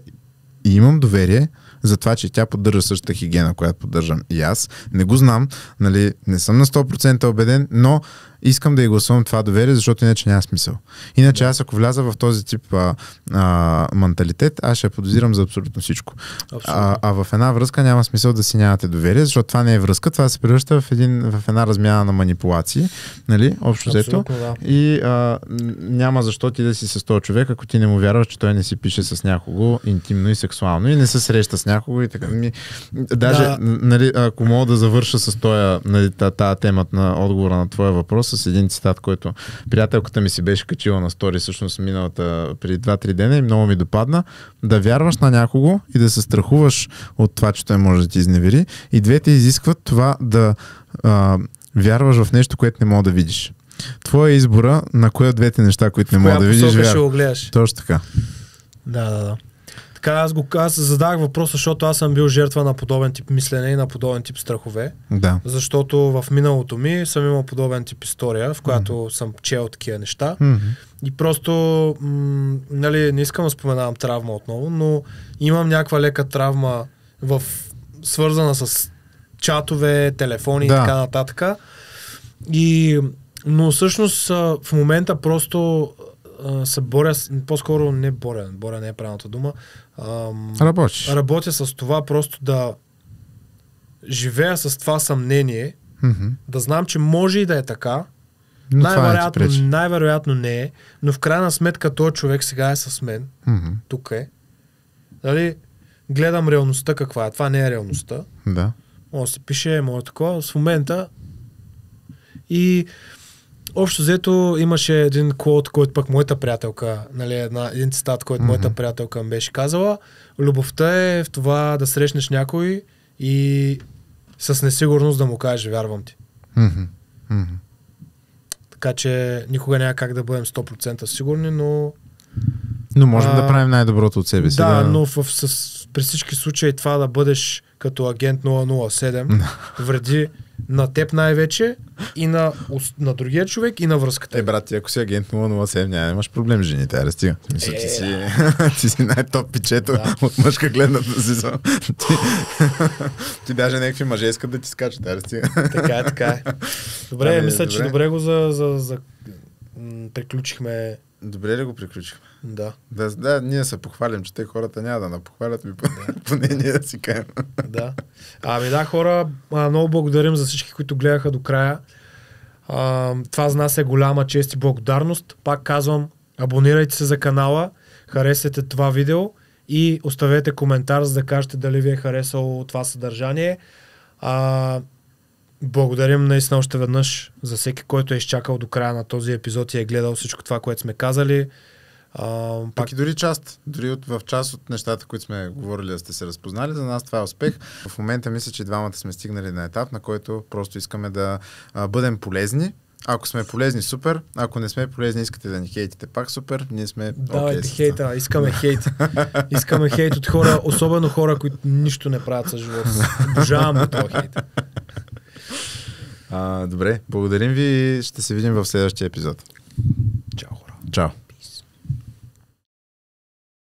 S1: имам доверие за това, че тя поддържа същата хигиена, която поддържам и аз. Не го знам, нали, не съм на 100% убеден, но искам да й гласувам това доверие, защото иначе няма смисъл. Иначе аз ако вляза в този тип менталитет, аз ще подозирам за абсолютно всичко. В една връзка няма смисъл да си нямате доверие, защото това не е връзка, това се превръща в една размяна на манипулации, нали, общо взето. Да. И няма защо ти да си с този човек, ако ти не му вярваш, че той не си пише с някого интимно и сексуално и не се среща с някого и така. Даже, нали, ако мога да завърша с тази темата на отговора на твоя въпрос, с един цитат, който приятелката ми си беше качила на стори, всъщност миналата преди 2-3 дена и много ми допадна. Да вярваш на някого и да се страхуваш от това, че той може да ти изневери. И двете изискват това да вярваш в нещо, което не мога да видиш. Твоя избора на кое от двете неща, които не мога да видиш,
S2: вярваш.
S1: Точно така.
S2: Да. Така аз задах въпроса, защото аз съм бил жертва на подобен тип мислене и на подобен тип страхове.
S1: Да.
S2: Защото в миналото ми съм имал подобен тип история, в която съм чел такива неща. И просто, нали, не искам да споменавам травма отново, но имам някаква лека травма свързана с чатове, телефони и така нататък. Но всъщност в момента просто се боря, по-скоро не боря не е правилната дума. Работя с това просто да живея с това съмнение, да знам, че може и да е така, най-вероятно не е, но в крайна сметка този човек сега е с мен, тук е. Дали, гледам реалността каква е, това не е реалността.
S1: Да.
S2: Може да се пише, може такова, в момента и Общо взето имаше един квот, който пък моята приятелка, нали, един цитат, който моята приятелка ми беше казала. Любовта е в това да срещнеш някой и с несигурност да му кажеш, вярвам ти. Така че никога няма как да бъдем 100% сигурни, но...
S1: Но можем да правим най-доброто от себе си.
S2: Да, но при всички случаи това да бъдеш като агент 007 вреди на теб най-вече и на другия човек и на връзката.
S1: Брат, ти ако си агент 007, нямаш проблем с жените, аре стига. Мисля, ти си най-топ пичето от мъжка гледна позиция. Ти даже някакви мъже искат да ти скачат, аре стига.
S2: Така е. Добре, мисля, че добре го приключихме.
S1: Добре ли го приключихме?
S2: Да,
S1: ние се похвалим, че те хората няма да напохвалят ми, поне ние да си кажем.
S2: Да. Хора, много благодарим за всички, които гледаха до края. Това за нас е голяма чест и благодарност. Пак казвам, абонирайте се за канала, харесайте това видео и оставете коментар, за да кажете дали ви е харесало това съдържание. Благодарим наистина още веднъж за всеки, който е изчакал до края на този епизод и е гледал всичко това, което сме казали.
S1: Пак и дори в част от нещата, които сме говорили, да сте се разпознали, за нас това е успех. В момента мисля, че двамата сме стигнали на етап, на който просто искаме да бъдем полезни. Ако сме полезни, супер. Ако не сме полезни, искате да ни хейтите, пак супер. Ние сме
S2: Давайте хейта, искаме хейт. Искаме хейт от хора, особено хора, които нищо не правят с живота си. Обожавам това хейт.
S1: Добре, благодарим ви и ще се видим в следващия епизод.
S2: Чао, хора.
S1: Чао.